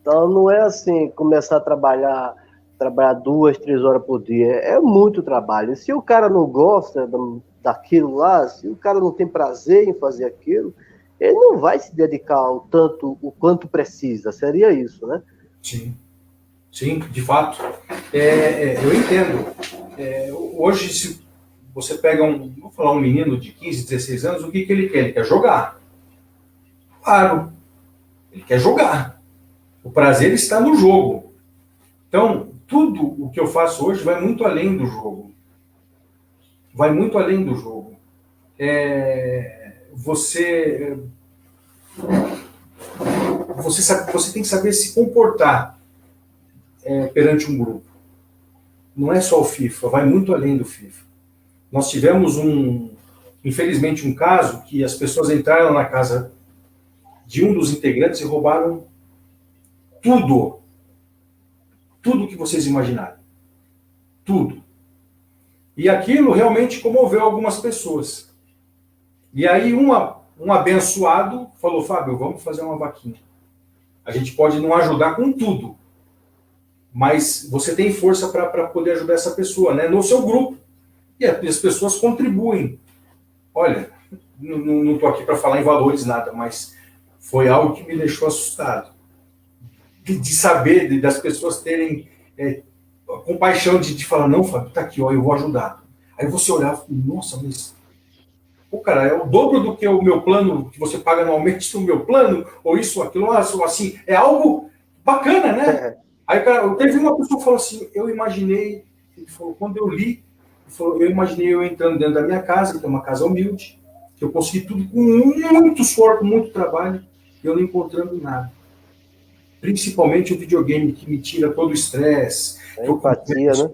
Então, não é assim, começar a trabalhar 2, 3 horas por dia. É muito trabalho. E se o cara não gosta daquilo lá, se o cara não tem prazer em fazer aquilo, ele não vai se dedicar o quanto precisa. Seria isso, né? Sim, de fato. Eu entendo. Hoje, se você pega vou falar um menino de 15, 16 anos, o que ele quer? Ele quer jogar. Claro, ele quer jogar. O prazer está no jogo. Então, tudo o que eu faço hoje vai muito além do jogo. Vai muito além do jogo. Você tem que saber se comportar perante um grupo. Não é só o FIFA, vai muito além do FIFA. Nós tivemos infelizmente, um caso que as pessoas entraram na casa de um dos integrantes e roubaram tudo. Tudo que vocês imaginaram. Tudo. E aquilo realmente comoveu algumas pessoas. E aí um abençoado falou: Fábio, vamos fazer uma vaquinha. A gente pode não ajudar com tudo, mas você tem força para poder ajudar essa pessoa, né? No seu grupo. E as pessoas contribuem. Olha, não estou aqui para falar em valores, nada, mas foi algo que me deixou assustado. De saber, das pessoas terem compaixão de falar: não, Fábio, tá aqui, ó, eu vou ajudar. Aí você olhava e falava: nossa, mas... Pô, cara, é o dobro do que o meu plano, que você paga anualmente no meu plano, ou isso, aquilo, assim, é algo bacana, né? Aí, cara, teve uma pessoa que falou assim: eu imaginei, ele falou, quando eu li, ele falou, eu imaginei eu entrando dentro da minha casa, que é uma casa humilde, que eu consegui tudo com muito suor, com muito trabalho, e eu não encontrando nada. Principalmente o videogame, que me tira todo o estresse. Empatia, né?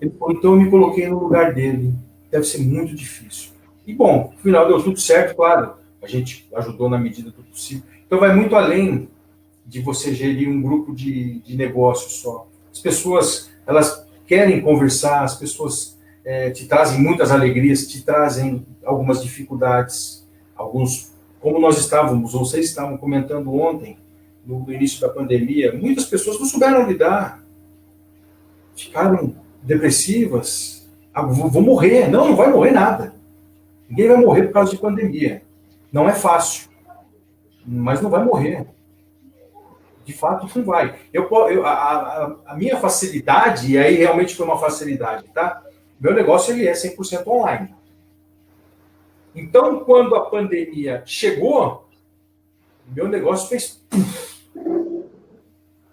Então eu me coloquei no lugar dele. Deve ser muito difícil. E bom, no final deu tudo certo, claro. A gente ajudou na medida do possível. Então vai muito além de você gerir um grupo de negócios só. As pessoas, elas querem conversar, as pessoas te trazem muitas alegrias, te trazem algumas dificuldades. Alguns, como vocês estavam comentando ontem, no início da pandemia, muitas pessoas não souberam lidar, ficaram depressivas. Vou morrer. Não vai morrer nada. Ninguém vai morrer por causa de pandemia. Não é fácil, mas não vai morrer. De fato, não vai. A minha facilidade, e aí realmente foi uma facilidade, tá? Meu negócio ele é 100% online. Então, quando a pandemia chegou, meu negócio fez...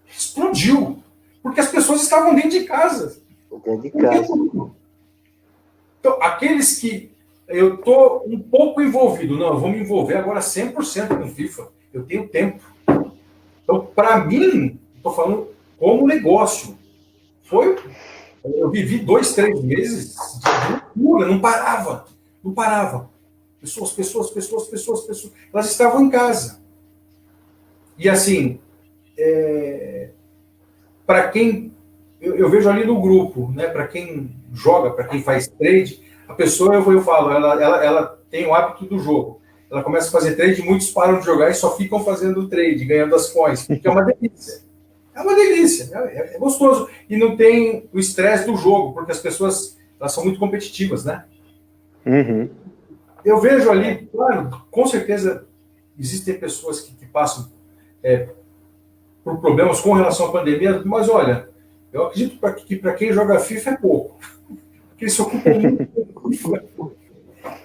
explodiu. Porque as pessoas estavam dentro de casa. Dentro de casa. Então, aqueles que eu estou um pouco envolvido, não, eu vou me envolver agora 100% com FIFA, eu tenho tempo. Então, para mim, estou falando como negócio, eu vivi 2, 3 meses de loucura, não parava. Pessoas, elas estavam em casa. E assim, para quem, eu vejo ali no grupo, né, para quem joga, para quem faz trade, a pessoa, eu falo, ela tem o hábito do jogo. Ela começa a fazer trade, muitos param de jogar e só ficam fazendo trade, ganhando as coins, porque é uma delícia. É uma delícia, é gostoso. E não tem o estresse do jogo, porque as pessoas, elas são muito competitivas, né? Uhum. Eu vejo ali, claro, com certeza existem pessoas que passam por problemas com relação à pandemia, mas olha, eu acredito que para quem joga FIFA é pouco. Porque eles se ocupam muito com FIFA.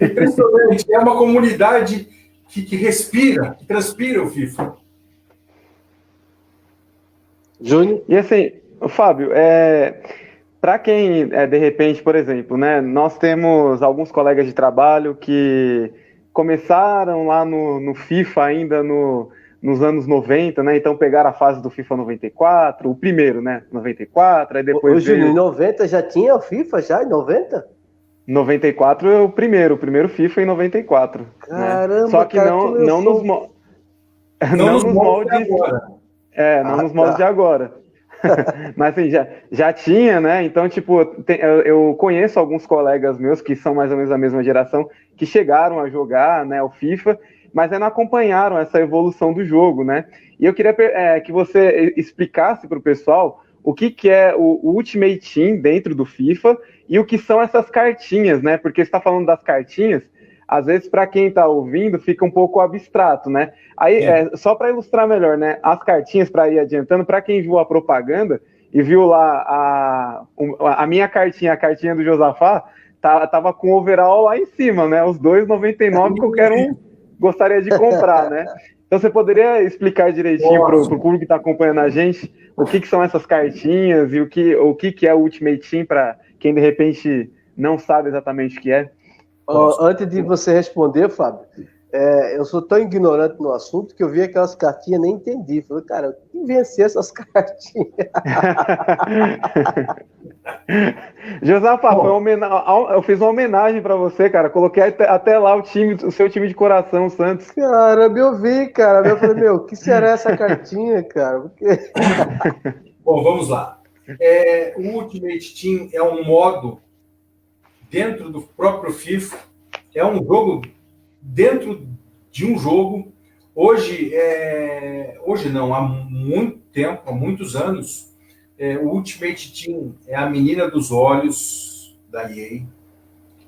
É impressionante, é uma comunidade que respira, que transpira o FIFA. Júnior? E assim, Fábio, para quem, de repente, por exemplo, né, nós temos alguns colegas de trabalho que começaram lá no FIFA ainda nos anos 90, né, então pegaram a fase do FIFA 94, o primeiro, né, 94, aí depois Ô, Júnior, veio... em 90 já tinha o FIFA, já? Em 90? 94 é o primeiro FIFA em 94, né? Caramba, Só que cara, como eu não sou... Não nos nos moldes de moldes... agora. Não Ah, nos moldes de tá. agora. Mas assim, já tinha, né? Então, tipo, eu conheço alguns colegas meus que são mais ou menos da mesma geração, que chegaram a jogar, né, o FIFA, mas não acompanharam essa evolução do jogo, né? E eu queria que você explicasse para o pessoal o que é o Ultimate Team dentro do FIFA e o que são essas cartinhas, né? Porque você está falando das cartinhas, às vezes para quem está ouvindo fica um pouco abstrato, né? Aí, só para ilustrar melhor, né? As cartinhas, para ir adiantando, para quem viu a propaganda e viu lá a minha cartinha, a cartinha do Josafá, tava com o overall lá em cima, né? Os 2,99 qualquer um gostaria de comprar, né? Então você poderia explicar direitinho para o público que está acompanhando a gente o que são essas cartinhas e o que é o Ultimate Team para quem de repente não sabe exatamente o que é? Antes de você responder, Fábio, eu sou tão ignorante no assunto que eu vi aquelas cartinhas e nem entendi. Falei, cara, quem vencia essas cartinhas? Josafá, eu fiz uma homenagem para você, cara. Coloquei até lá o seu time de coração, o Santos. Caramba, eu vi, cara. Eu falei, o que será essa cartinha, cara? Porque... Bom, vamos lá. O Ultimate Team é um modo dentro do próprio FIFA, é um jogo dentro de um jogo. Hoje não, há muito tempo, há muitos anos, o Ultimate Team é a menina dos olhos da EA,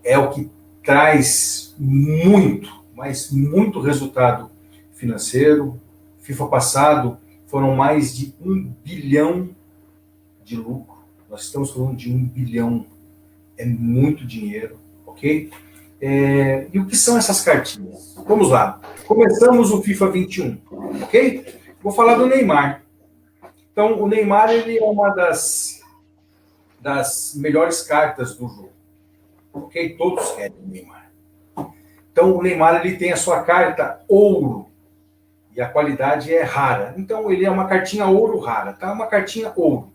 é o que traz muito, mas muito resultado financeiro. FIFA passado foram mais de 1 bilhão de lucro. Nós estamos falando de 1 bilhão. É muito dinheiro, ok? E o que são essas cartinhas? Vamos lá. Começamos o FIFA 21, ok? Vou falar do Neymar. Então, o Neymar ele é uma das melhores cartas do jogo, ok? Todos querem o Neymar. Então, o Neymar ele tem a sua carta ouro e a qualidade é rara. Então, ele é uma cartinha ouro rara, tá? Uma cartinha ouro.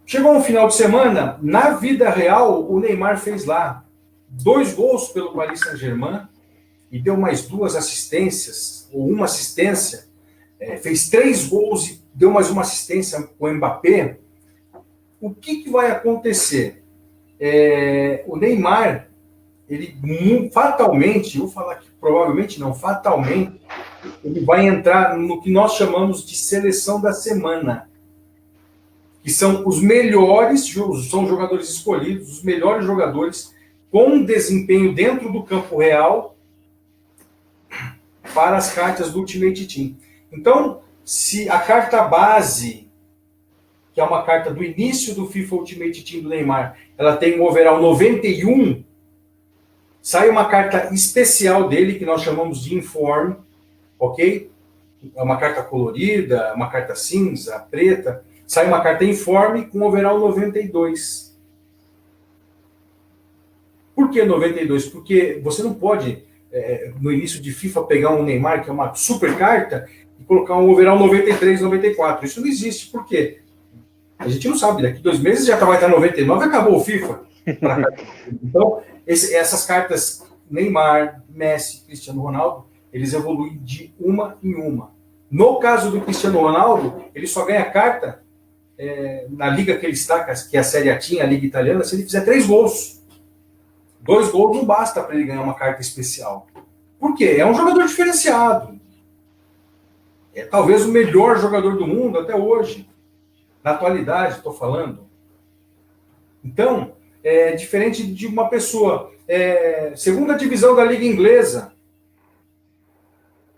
Chegou um final de semana, na vida real, o Neymar fez lá 2 gols pelo Paris Saint-Germain e deu mais 2 assistências, ou uma assistência, fez 3 gols e deu mais uma assistência com o Mbappé. O que vai acontecer? O Neymar, ele fatalmente, vou falar que provavelmente não, fatalmente, ele vai entrar no que nós chamamos de seleção da semana, que são os melhores, são jogadores escolhidos, os melhores jogadores com desempenho dentro do campo real para as cartas do Ultimate Team. Então, se a carta base, que é uma carta do início do FIFA Ultimate Team do Neymar, ela tem um overall 91, sai uma carta especial dele, que nós chamamos de Inform, ok? É uma carta colorida, uma carta cinza, preta. Sai uma carta Informe com overall 92. Por que 92? Porque você não pode, no início de FIFA, pegar um Neymar, que é uma super carta, e colocar um overall 93, 94. Isso não existe. Por quê? A gente não sabe. Daqui 2 meses já vai estar 99 e acabou o FIFA. Então, essas cartas Neymar, Messi, Cristiano Ronaldo, eles evoluem de uma em uma. No caso do Cristiano Ronaldo, ele só ganha carta na liga que ele está, que é a Série A, a liga italiana, se ele fizer 3 gols. 2 gols não basta para ele ganhar uma carta especial. Por quê? É um jogador diferenciado. É talvez o melhor jogador do mundo até hoje. Na atualidade, estou falando. Então, é diferente de uma pessoa. Segunda divisão da liga inglesa.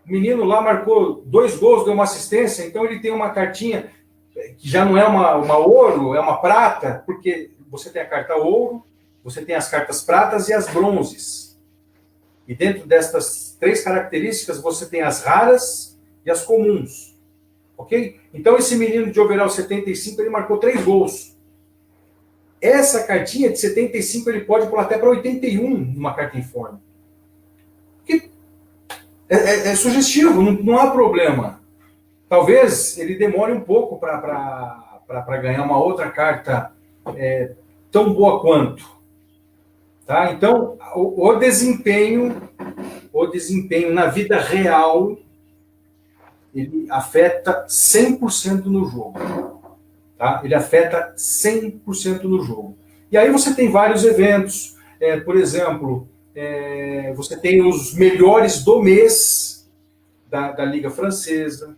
O menino lá marcou 2 gols, deu uma assistência, então ele tem uma cartinha que já não é uma ouro, é uma prata, porque você tem a carta ouro, você tem as cartas pratas e as bronzes. E dentro destas 3 características, você tem as raras e as comuns. Ok? Então, esse menino de overall 75, ele marcou 3 gols. Essa cartinha de 75, ele pode pular até para 81 numa carta informe. Porque é sugestivo, não há problema. Talvez ele demore um pouco para ganhar uma outra carta tão boa quanto. Tá? Então, o desempenho na vida real, ele afeta 100% no jogo. Tá? Ele afeta 100% no jogo. E aí você tem vários eventos. Por exemplo, você tem os melhores do mês da Liga Francesa,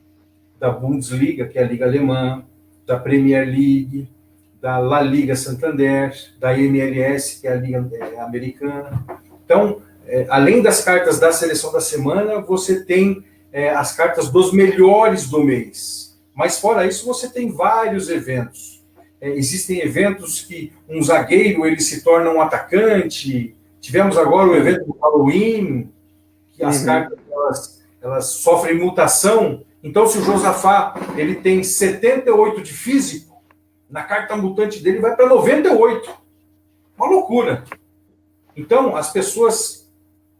da Bundesliga, que é a Liga Alemã, da Premier League, da La Liga Santander, da MLS, que é a Liga Americana. Então, além das cartas da seleção da semana, você tem as cartas dos melhores do mês. Mas fora isso, você tem vários eventos. Existem eventos que um zagueiro ele se torna um atacante. Tivemos agora o evento do Halloween, que as cartas elas sofrem mutação. Então, se o Josafá ele tem 78 de físico, na carta mutante dele vai para 98. Uma loucura. Então, as pessoas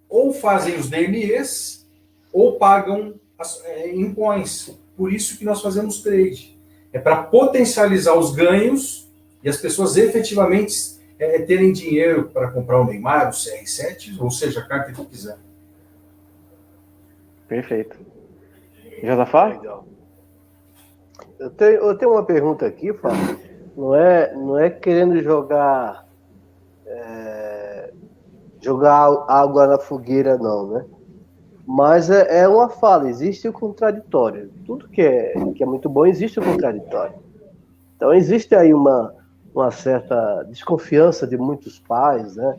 ou fazem os DMEs ou pagam em coins. Por isso que nós fazemos trade. É para potencializar os ganhos e as pessoas efetivamente terem dinheiro para comprar o Neymar, o CR7, ou seja, a carta que quiser. Perfeito. Josafá? Legal. Eu tenho uma pergunta aqui, Fábio. Não é querendo jogar água na fogueira, não, né? Mas é uma fala, existe o contraditório. Tudo que é muito bom, existe o contraditório. Então, existe aí uma certa desconfiança de muitos pais, né?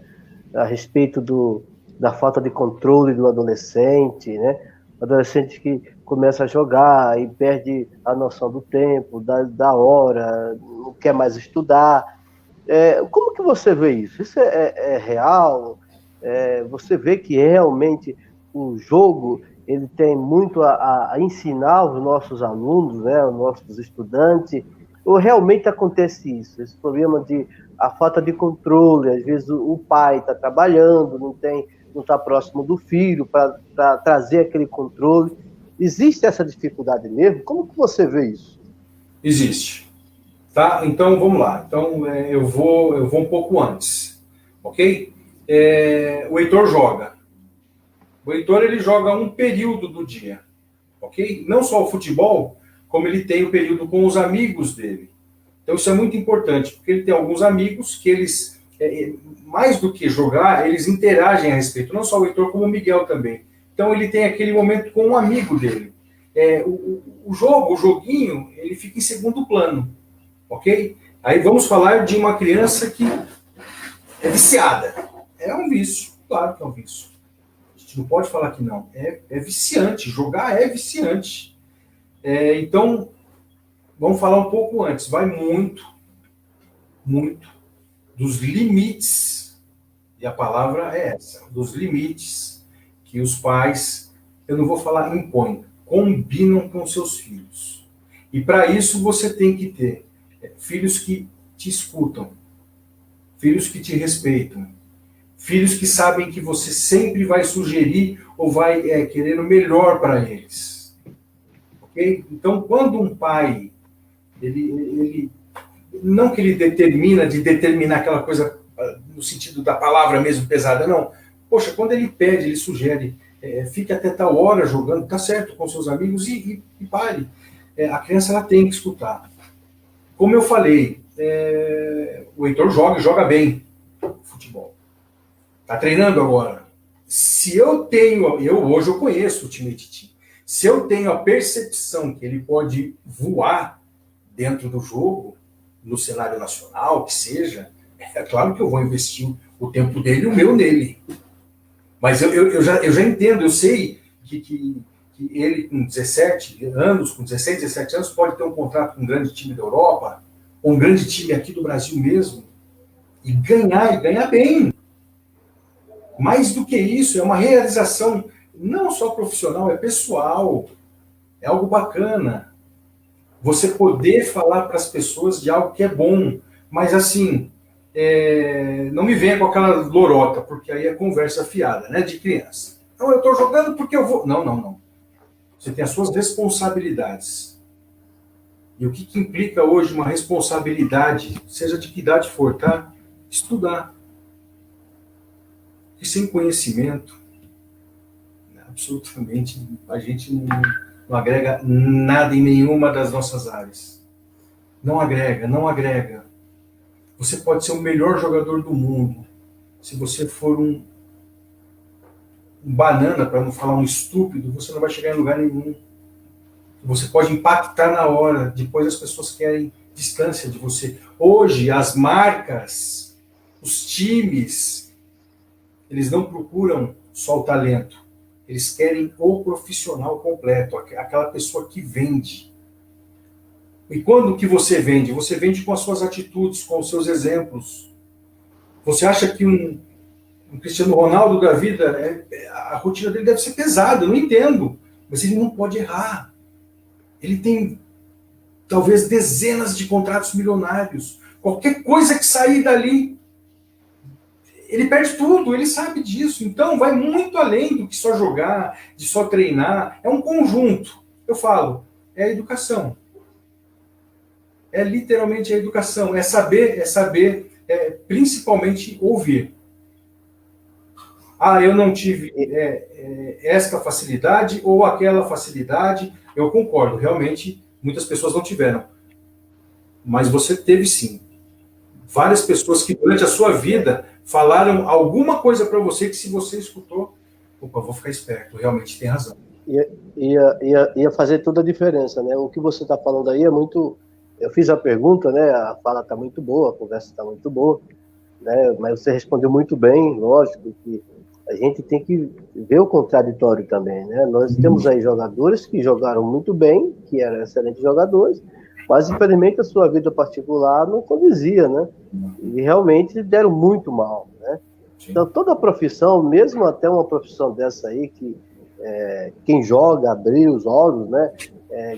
A respeito da falta de controle do adolescente, né? O adolescente que começa a jogar e perde a noção do tempo, da hora, não quer mais estudar. Como que você vê isso? Isso é real? Você vê que realmente o jogo ele tem muito a ensinar os nossos alunos, né, os nossos estudantes, ou realmente acontece isso? Esse problema a falta de controle, às vezes o pai está trabalhando, não está próximo do filho para trazer aquele controle. Existe essa dificuldade mesmo? Como que você vê isso? Existe. Tá? Então, vamos lá. Então, eu vou um pouco antes. Ok? O Heitor joga. O Heitor, ele joga um período do dia. Ok? Não só o futebol, como ele tem o período com os amigos dele. Então, isso é muito importante, porque ele tem alguns amigos que eles, mais do que jogar, eles interagem a respeito. Não só o Heitor, como o Miguel também. Então, ele tem aquele momento com um amigo dele. O joguinho, ele fica em segundo plano. Ok? Aí vamos falar de uma criança que é viciada. É um vício, claro que é um vício. A gente não pode falar que não. É viciante, jogar é viciante. Então, vamos falar um pouco antes. Vai muito dos limites, e a palavra é essa, dos limites que os pais, eu não vou falar impõem, combinam com seus filhos. E para isso você tem que ter filhos que te escutam, filhos que te respeitam, Filhos que sabem que você sempre vai sugerir ou vai querer o melhor para eles. Ok? Então, quando um pai, ele não que ele determinar aquela coisa no sentido da palavra mesmo pesada, não. Poxa, quando ele pede, ele sugere, fique até tal hora jogando, tá certo, com seus amigos e pare. A criança ela tem que escutar. Como eu falei, o Heitor joga bem futebol. Tá treinando agora. Se eu tenho, hoje eu conheço o Ultimate Team. Se eu tenho a percepção que ele pode voar dentro do jogo, no cenário nacional, que seja, é claro que eu vou investir o tempo dele e o meu nele. Mas eu já entendo, eu sei que ele com 17 anos, com 16, 17 anos, pode ter um contrato com um grande time da Europa, ou um grande time aqui do Brasil mesmo, e ganhar bem. Mais do que isso, é uma realização não só profissional, é pessoal, é algo bacana. Você poder falar para as pessoas de algo que é bom, mas assim, não me venha com aquela lorota, porque aí é conversa fiada, né, de criança. Não, eu estou jogando porque eu vou... Não. Você tem as suas responsabilidades. E o que implica hoje uma responsabilidade, seja de que idade for, tá? Estudar. E sem conhecimento, absolutamente, a gente não agrega nada em nenhuma das nossas áreas. Não agrega. Você pode ser o melhor jogador do mundo. Se você for um banana, para não falar um estúpido, você não vai chegar em lugar nenhum. Você pode impactar na hora, depois as pessoas querem distância de você. Hoje, as marcas, os times, eles não procuram só o talento. Eles querem o profissional completo, aquela pessoa que vende. E quando que você vende? Você vende com as suas atitudes, com os seus exemplos. Você acha que um Cristiano Ronaldo da vida, a rotina dele deve ser pesada, eu não entendo. Mas ele não pode errar. Ele tem, talvez, dezenas de contratos milionários. Qualquer coisa que sair dali, ele perde tudo, ele sabe disso. Então, vai muito além do que só jogar, de só treinar. É um conjunto. Eu falo, é a educação. É literalmente a educação. É saber principalmente ouvir. Eu não tive esta facilidade ou aquela facilidade. Eu concordo, realmente, muitas pessoas não tiveram. Mas você teve sim. Várias pessoas que durante a sua vida falaram alguma coisa para você que se você escutou, vou ficar esperto, realmente tem razão. Ia fazer toda a diferença, né? O que você está falando aí é muito... Eu fiz a pergunta, né? A fala está muito boa, a conversa está muito boa, né? Mas você respondeu muito bem, lógico que a gente tem que ver o contraditório também, né? Nós temos aí jogadores que jogaram muito bem, que eram excelentes jogadores, mas infelizmente a sua vida particular não condizia, né? E realmente deram muito mal, né? Então toda a profissão, mesmo até uma profissão dessa aí, que quem joga, abrir os olhos, né?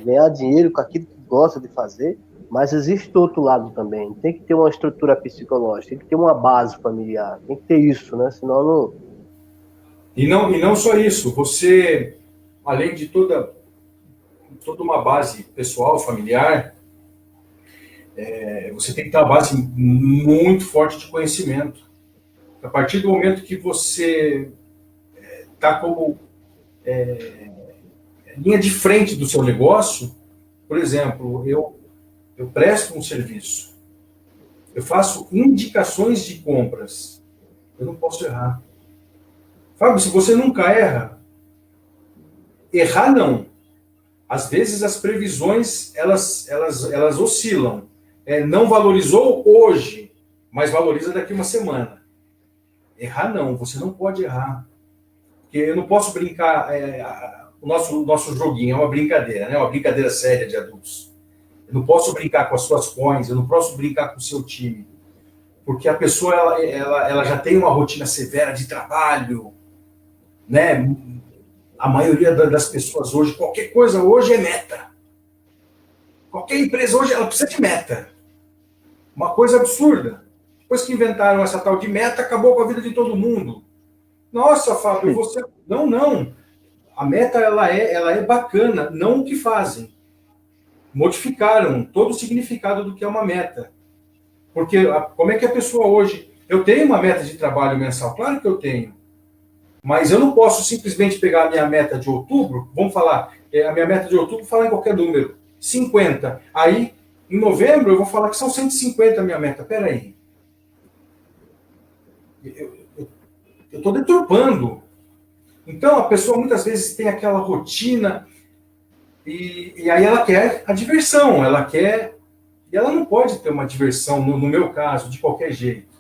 Ganhar dinheiro com aquilo que gosta de fazer, mas existe do outro lado também. Tem que ter uma estrutura psicológica, tem que ter uma base familiar, tem que ter isso, né? Senão não... E não só isso, você, além de toda uma base pessoal, familiar, você tem que ter uma base muito forte de conhecimento. A partir do momento que você está como linha de frente do seu negócio, por exemplo, eu presto um serviço, eu faço indicações de compras, eu não posso errar. Fábio, se você nunca erra não. Às vezes as previsões, elas oscilam. Não valorizou hoje, mas valoriza daqui uma semana. Errar não, você não pode errar. Porque eu não posso brincar, o nosso joguinho é uma brincadeira, né? Uma brincadeira séria de adultos. Eu não posso brincar com as suas coins, eu não posso brincar com o seu time. Porque a pessoa ela já tem uma rotina severa de trabalho, né? A maioria das pessoas hoje, qualquer coisa hoje é meta. Qualquer empresa hoje ela precisa de meta. Uma coisa absurda. Depois que inventaram essa tal de meta, acabou com a vida de todo mundo. Nossa, Fábio, você... Não. A meta, ela é bacana, não o que fazem. Modificaram todo o significado do que é uma meta. Porque como é que a pessoa hoje... Eu tenho uma meta de trabalho mensal, claro que eu tenho. Mas eu não posso simplesmente pegar a minha meta de outubro, vamos falar, a minha meta de outubro, falar em qualquer número, 50. Aí, em novembro, eu vou falar que são 150 a minha meta. Peraí. Eu estou deturpando. Então, a pessoa muitas vezes tem aquela rotina e aí ela quer a diversão, ela quer... E ela não pode ter uma diversão, no meu caso, de qualquer jeito.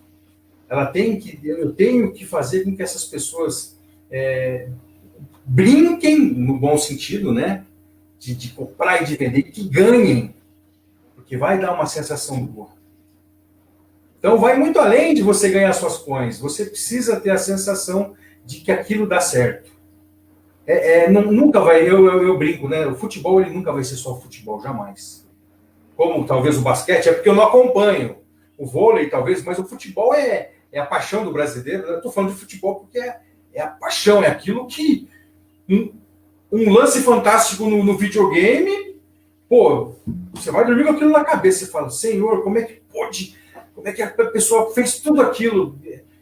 Eu tenho que fazer com que essas pessoas brinquem, no bom sentido, né? De comprar e de vender, que ganhem, porque vai dar uma sensação boa. Então, vai muito além de você ganhar suas coins. Você precisa ter a sensação de que aquilo dá certo. Nunca vai... Eu brinco, né? O futebol, ele nunca vai ser só futebol, jamais. Como talvez o basquete, é porque eu não acompanho. O vôlei, talvez, mas o futebol é a paixão do brasileiro. Eu estou falando de futebol porque é a paixão, é aquilo que... Um lance fantástico no videogame, pô, você vai dormir com aquilo na cabeça. Você fala, Senhor, como é que pode... Como é que a pessoa fez tudo aquilo?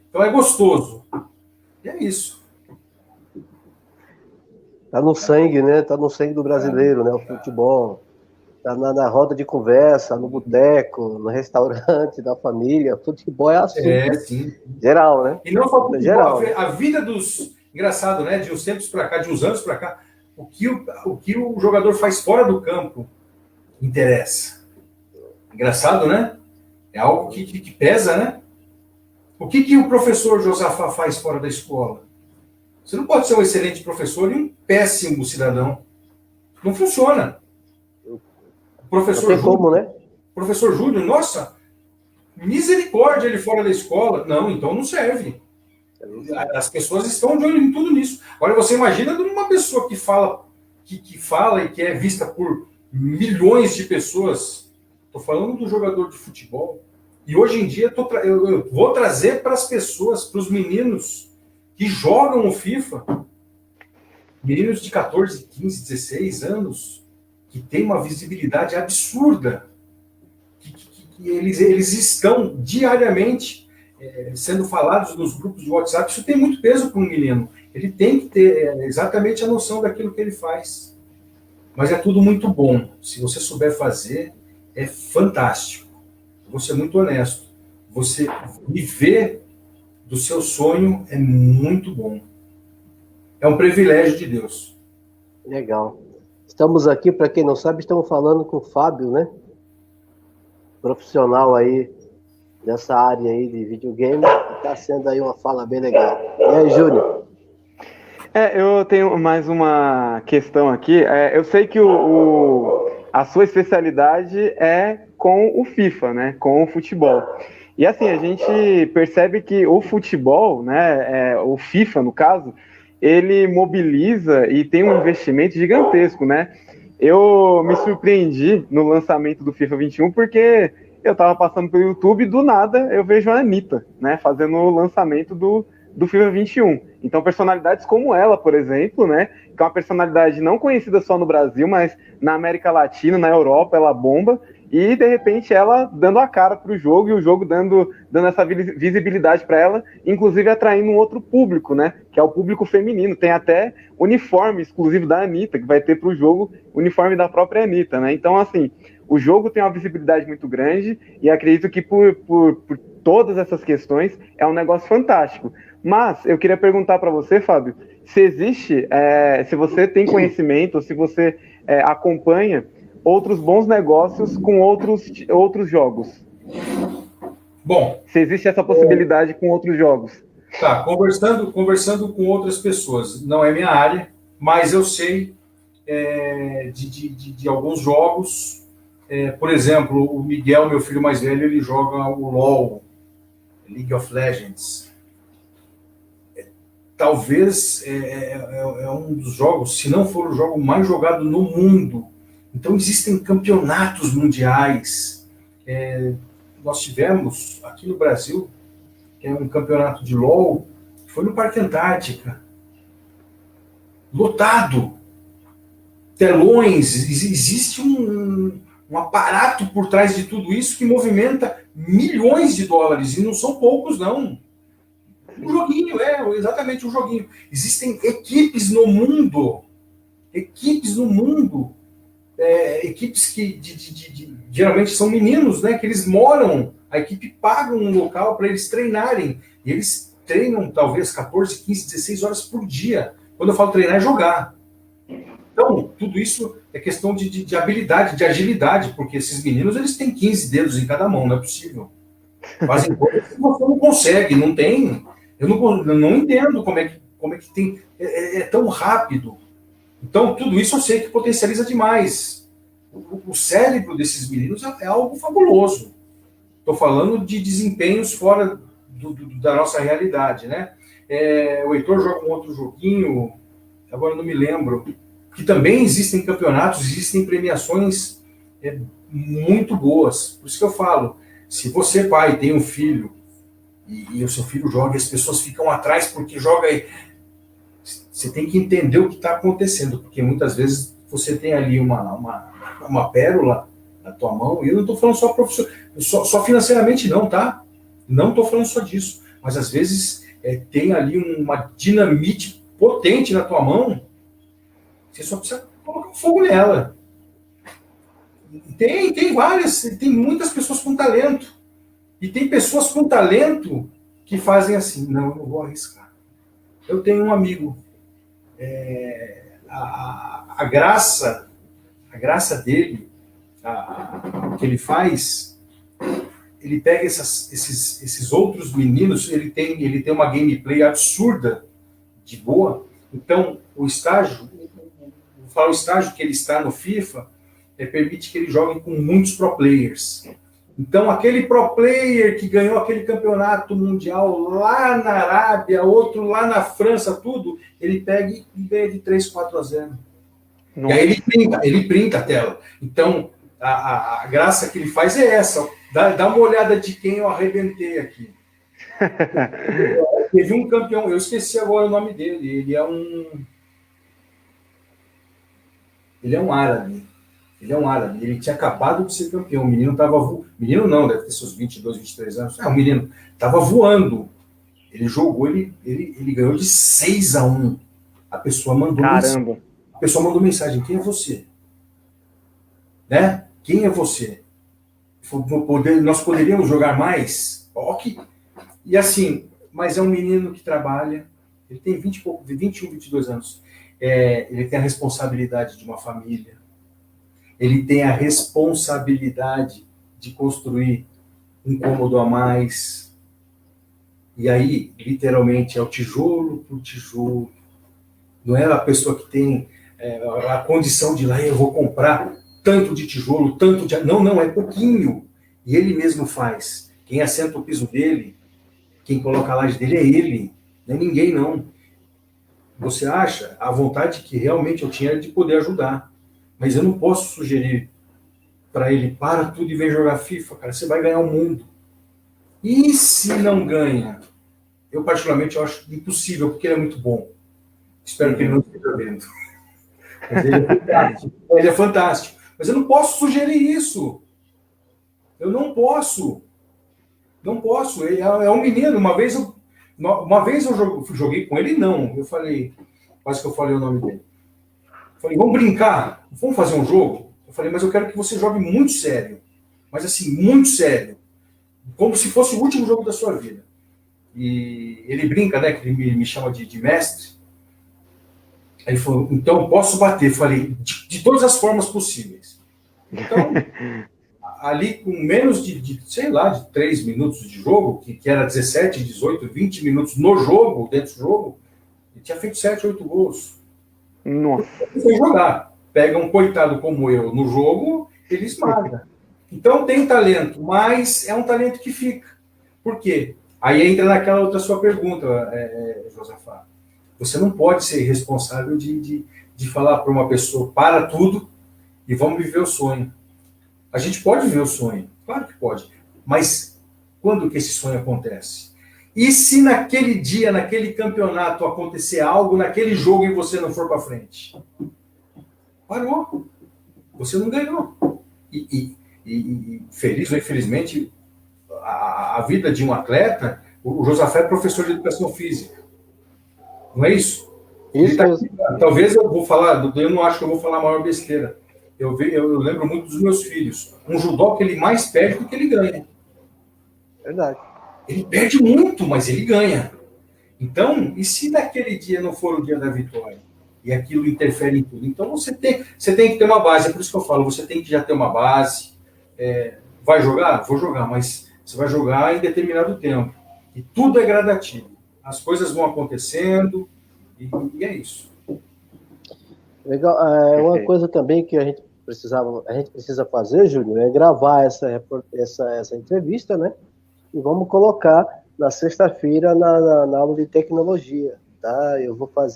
Então é gostoso. E é isso. Tá no sangue, né? Tá no sangue do brasileiro, né? O futebol. Tá na roda de conversa, no boteco, no restaurante, da família. Futebol é assunto. Sim. Geral, né? E não só futebol, geral. A vida dos... Engraçado, né? De uns tempos para cá, de uns anos para cá, o que o jogador faz fora do campo interessa. Engraçado, né? É algo que pesa, né? O que o professor Josafá faz fora da escola? Você não pode ser um excelente professor e um péssimo cidadão. Não funciona. O professor não tem Júnior, como, né? Professor Júnior, nossa, misericórdia ele fora da escola. Não, então não serve. As pessoas estão de olho em tudo nisso. Agora, você imagina de uma pessoa que fala e que é vista por milhões de pessoas. Estou falando do jogador de futebol. E hoje em dia eu vou trazer para as pessoas, para os meninos que jogam o FIFA, meninos de 14, 15, 16 anos, que têm uma visibilidade absurda, que eles estão diariamente sendo falados nos grupos de WhatsApp. Isso tem muito peso para um menino. Ele tem que ter exatamente a noção daquilo que ele faz. Mas é tudo muito bom. Se você souber fazer, é fantástico. Vou ser muito honesto. Você viver do seu sonho é muito bom. É um privilégio de Deus. Legal. Estamos aqui, para quem não sabe, estamos falando com o Fábio, né? Profissional aí dessa área aí de videogame. Está sendo aí uma fala bem legal. E aí, Júnior? Eu tenho mais uma questão aqui. Eu sei que a sua especialidade é com o FIFA, né? Com o futebol. E assim, a gente percebe que o futebol, né? O FIFA, no caso, ele mobiliza e tem um investimento gigantesco, né? Eu me surpreendi no lançamento do FIFA 21 porque eu estava passando pelo YouTube e do nada eu vejo a Anitta, né? Fazendo o lançamento do FIFA 21. Então, personalidades como ela, por exemplo, né, que é uma personalidade não conhecida só no Brasil, mas na América Latina, na Europa, ela bomba, e de repente ela dando a cara para o jogo, e o jogo dando essa visibilidade para ela, inclusive atraindo um outro público, né, que é o público feminino. Tem até uniforme exclusivo da Anitta, que vai ter para o jogo uniforme da própria Anitta, né? Então, assim, o jogo tem uma visibilidade muito grande, e acredito que por todas essas questões é um negócio fantástico. Mas eu queria perguntar para você, Fábio, se existe, se você tem conhecimento, ou se você acompanha outros bons negócios com outros jogos. Bom. Se existe essa possibilidade com outros jogos. Tá, conversando com outras pessoas. Não é minha área, mas eu sei de alguns jogos. Por exemplo, o Miguel, meu filho mais velho, ele joga o LoL, League of Legends. Talvez é um dos jogos, se não for o jogo mais jogado no mundo. Então existem campeonatos mundiais. nós tivemos aqui no Brasil, que é um campeonato de LOL, que foi no Parque Antártica. Lotado. Telões, existe um aparato por trás de tudo isso que movimenta milhões de dólares, e não são poucos, não. Um joguinho, exatamente um joguinho. Existem equipes no mundo, equipes que geralmente são meninos, né, que eles moram, a equipe paga um local para eles treinarem, e eles treinam talvez 14, 15, 16 horas por dia. Quando eu falo treinar, é jogar. Então, tudo isso é questão de habilidade, de agilidade, porque esses meninos, eles têm 15 dedos em cada mão, não é possível. Fazem coisas que você não consegue, não tem. Eu não entendo como é que tem. É tão rápido. Então, tudo isso eu sei que potencializa demais. O cérebro desses meninos é algo fabuloso. Estou falando de desempenhos fora da nossa realidade, né? O Heitor joga um outro joguinho, agora não me lembro, que também existem campeonatos, existem premiações muito boas. Por isso que eu falo, se você, pai, tem um filho, e o seu filho joga e as pessoas ficam atrás porque joga aí, você tem que entender o que está acontecendo, porque muitas vezes você tem ali uma pérola na tua mão, e eu não estou falando só profissional, só financeiramente não, tá? Não estou falando só disso, mas às vezes tem ali uma dinamite potente na tua mão, você só precisa colocar fogo nela. Tem várias, tem muitas pessoas com talento. E tem pessoas com talento que fazem assim, não, eu não vou arriscar. Eu tenho um amigo, a graça dele, o que ele faz, ele pega esses outros meninos, ele tem uma gameplay absurda, de boa. Então, o estágio que ele está no FIFA, permite que ele jogue com muitos pro players. Então, aquele pro player que ganhou aquele campeonato mundial lá na Arábia, outro lá na França, tudo, ele pega e ganha de 3-4-0. E aí ele printa a tela. Então, a graça que ele faz é essa. Dá uma olhada de quem eu arrebentei aqui. Teve um campeão, eu esqueci agora o nome dele, ele é um árabe. Ele tinha acabado de ser campeão. O menino estava voando. Menino não, deve ter seus 22, 23 anos. O menino estava voando. Ele jogou, ele ganhou de 6-1. A pessoa mandou mensagem. A pessoa mandou mensagem: quem é você? Né? Quem é você? Nós poderíamos jogar mais? Ok. E assim, mas é um menino que trabalha. Ele tem 21, 22 anos. Ele tem a responsabilidade de uma família. Ele tem a responsabilidade de construir um cômodo a mais. E aí, literalmente, é o tijolo por tijolo. Não é a pessoa que tem a condição de ir lá, eu vou comprar tanto de tijolo, tanto de... Não, é pouquinho. E ele mesmo faz. Quem assenta o piso dele, quem coloca a laje dele é ele. Não é ninguém, não. Você acha a vontade que realmente eu tinha de poder ajudar. Mas eu não posso sugerir para ele, para tudo e vem jogar FIFA, cara, você vai ganhar o mundo. E se não ganha? Eu particularmente acho impossível, porque ele é muito bom. Espero que ele não esteja vendo. Mas ele é fantástico. Ele é fantástico. Mas eu não posso sugerir isso. Eu não posso. Não posso. Ele é um menino. Uma vez eu joguei com ele, não. Eu falei, quase que eu falei o nome dele. Falei, vamos brincar, vamos fazer um jogo? Eu falei, mas eu quero que você jogue muito sério. Mas assim, muito sério. Como se fosse o último jogo da sua vida. E ele brinca, né, que ele me chama de mestre. Aí ele falou, então posso bater? Eu falei, de todas as formas possíveis. Então, ali com menos de 3 minutos de jogo, que era 17, 18, 20 minutos no jogo, dentro do jogo, ele tinha feito 7, 8 gols. Nossa. Sem jogar. Pega um coitado como eu no jogo, ele esmaga. Então tem talento, mas é um talento que fica. Por quê? Aí entra naquela outra sua pergunta, Josafá. Você não pode ser responsável de falar para uma pessoa, para tudo e vamos viver o sonho. A gente pode viver o sonho, claro que pode. Mas quando que esse sonho acontece? E se naquele dia, naquele campeonato, acontecer algo, naquele jogo e você não for para frente? Parou. Você não ganhou. E feliz ou infelizmente, a vida de um atleta, o Josafé é professor de educação física. Não é isso? Isso tá mesmo. Talvez eu vou falar, eu não acho que eu vou falar a maior besteira. Eu lembro muito dos meus filhos. Um judô que ele mais perde do que ele ganha. Verdade. Ele perde muito, mas ele ganha. Então, e se naquele dia não for o dia da vitória? E aquilo interfere em tudo. Então, você tem que ter uma base. É por isso que eu falo, você tem que já ter uma base. Vai jogar? Vou jogar, mas você vai jogar em determinado tempo. E tudo é gradativo. As coisas vão acontecendo e é isso. Legal. Uma coisa também que a gente precisa fazer, Júlio, é gravar essa entrevista, né? E vamos colocar na sexta-feira na aula de tecnologia, tá? Eu vou falar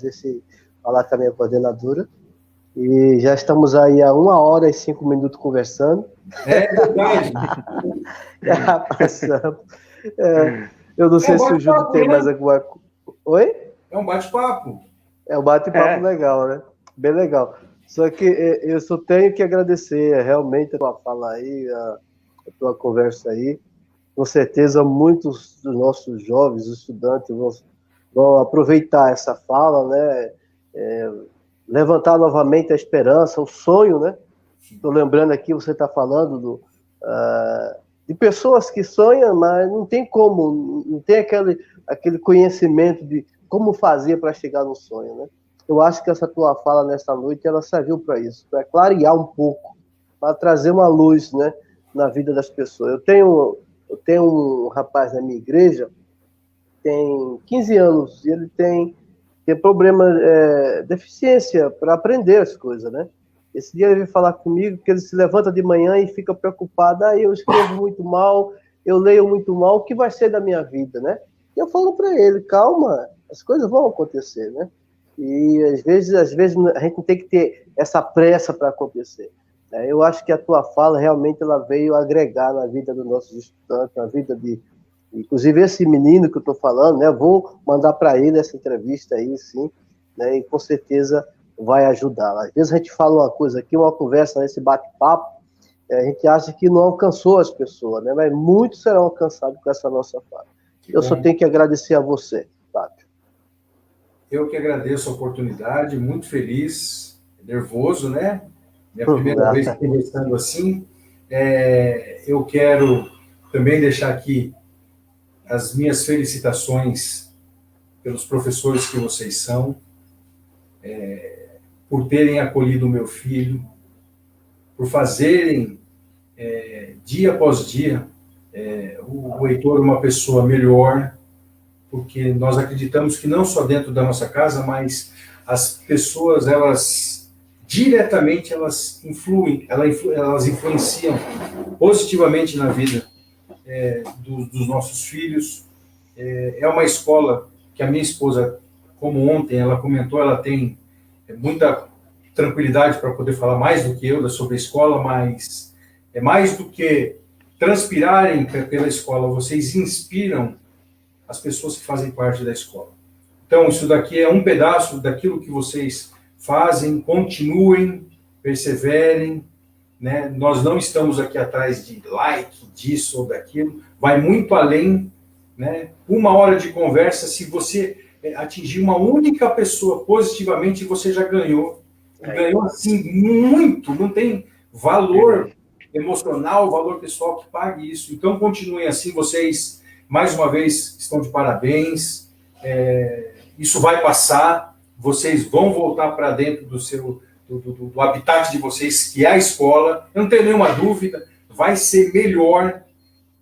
com a minha coordenadora e já estamos aí há 1h e 5 minutos conversando. É verdade. Já passamos. Eu não sei se o Júlio tem mais alguma coisa. Oi? É um bate-papo. É um bate-papo legal, né? Bem legal. Só que eu só tenho que agradecer realmente a tua fala aí, a tua conversa aí. Com certeza, muitos dos nossos jovens estudantes vão aproveitar essa fala, né? Levantar novamente a esperança, o sonho, né? Estou lembrando aqui, você está falando de pessoas que sonham, mas não tem como, não tem aquele conhecimento de como fazer para chegar no sonho, né? Eu acho que essa tua fala nessa noite, ela serviu para isso, para clarear um pouco, para trazer uma luz, né, na vida das pessoas. Eu tenho um rapaz na minha igreja, tem 15 anos, e ele tem problema, deficiência para aprender as coisas, né? Esse dia ele veio falar comigo que ele se levanta de manhã e fica preocupado, eu escrevo muito mal, eu leio muito mal, o que vai ser da minha vida, né? E eu falo para ele, calma, as coisas vão acontecer, né? E às vezes a gente não tem que ter essa pressa para acontecer. Eu acho que a tua fala realmente ela veio agregar na vida dos nossos estudantes, na vida inclusive esse menino que eu estou falando, né? Vou mandar para ele essa entrevista aí, sim, né? E com certeza vai ajudar. Às vezes a gente fala uma coisa aqui, uma conversa nesse bate-papo, a gente acha que não alcançou as pessoas, né? Mas muitos serão alcançados com essa nossa fala. Eu só tenho que agradecer a você, Fábio. Eu que agradeço a oportunidade, muito feliz, nervoso, né? Minha primeira vez conversando assim. Eu quero também deixar aqui as minhas felicitações pelos professores que vocês são, por terem acolhido o meu filho, por fazerem, dia após dia, o Heitor uma pessoa melhor, porque nós acreditamos que não só dentro da nossa casa, mas as pessoas, elas diretamente, elas influenciam positivamente na vida dos nossos filhos. É uma escola que a minha esposa, como ontem ela comentou, ela tem muita tranquilidade para poder falar mais do que eu sobre a escola, mas é mais do que transpirarem pela escola, vocês inspiram as pessoas que fazem parte da escola. Então, isso daqui é um pedaço daquilo que vocês fazem, continuem, perseverem, né? Nós não estamos aqui atrás de like, disso ou daquilo, vai muito além, né? 1 hora de conversa, se você atingir uma única pessoa positivamente, você já ganhou. E ganhou, assim, muito, não tem valor emocional, valor pessoal que pague isso. Então, continuem assim, vocês... Mais uma vez, estão de parabéns, isso vai passar, vocês vão voltar para dentro do habitat de vocês, que é a escola, eu não tenho nenhuma dúvida, vai ser melhor,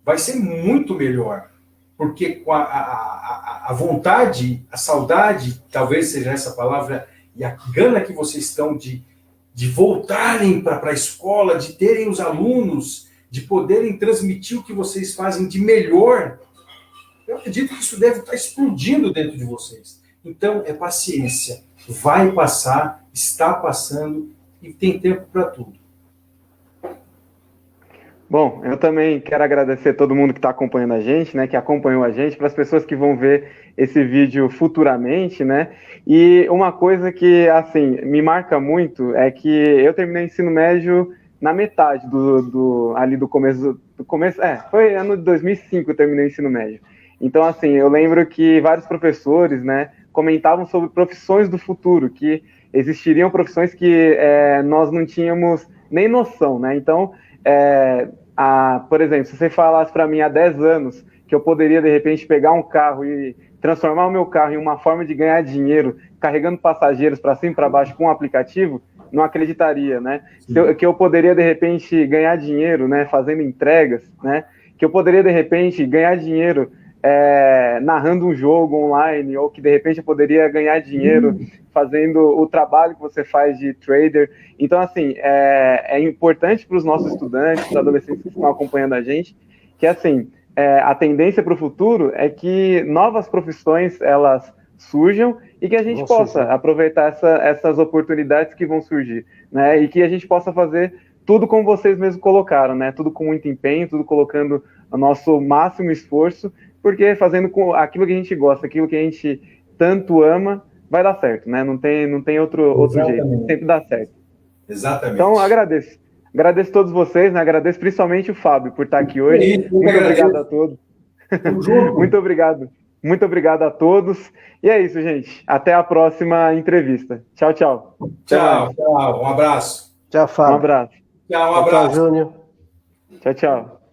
vai ser muito melhor, porque com a vontade, a saudade, talvez seja essa palavra, e a gana que vocês estão de voltarem para a escola, de terem os alunos, de poderem transmitir o que vocês fazem de melhor. Eu acredito que isso deve estar explodindo dentro de vocês. Então, é paciência. Vai passar, está passando e tem tempo para tudo. Bom, eu também quero agradecer a todo mundo que está acompanhando a gente, né, que acompanhou a gente, para as pessoas que vão ver esse vídeo futuramente, né? E uma coisa que, assim, me marca muito é que eu terminei o ensino médio na metade ali do começo, foi ano de 2005 eu terminei o ensino médio. Então, assim, eu lembro que vários professores, né, comentavam sobre profissões do futuro, que existiriam profissões que nós não tínhamos nem noção, né? Então, por exemplo, se você falasse para mim há 10 anos que eu poderia, de repente, pegar um carro e transformar o meu carro em uma forma de ganhar dinheiro, carregando passageiros para cima e para baixo com um aplicativo, não acreditaria, né? Que eu poderia, de repente, ganhar dinheiro, né, fazendo entregas, né? Que eu poderia, de repente, ganhar dinheiro narrando um jogo online, ou que, de repente, eu poderia ganhar dinheiro fazendo o trabalho que você faz de trader. Então, assim, é importante para os nossos estudantes, para os adolescentes que estão acompanhando a gente, que, assim, a tendência para o futuro é que novas profissões, elas surjam e que a gente possa aproveitar essas oportunidades que vão surgir, né? E que a gente possa fazer tudo como vocês mesmos colocaram, né? Tudo com muito empenho, tudo colocando o nosso máximo esforço, porque fazendo com aquilo que a gente gosta, aquilo que a gente tanto ama, vai dar certo, né? Não tem outro jeito, sempre dá certo. Exatamente. Então, agradeço a todos vocês, né? Agradeço principalmente o Fábio por estar aqui hoje. Muito obrigado a todos. Muito obrigado a todos. E é isso, gente. Até a próxima entrevista. Tchau, tchau. Tchau. Um abraço. Tchau, Fábio. Um abraço. Tchau, um abraço. Tchau, Júnior. Tchau, tchau.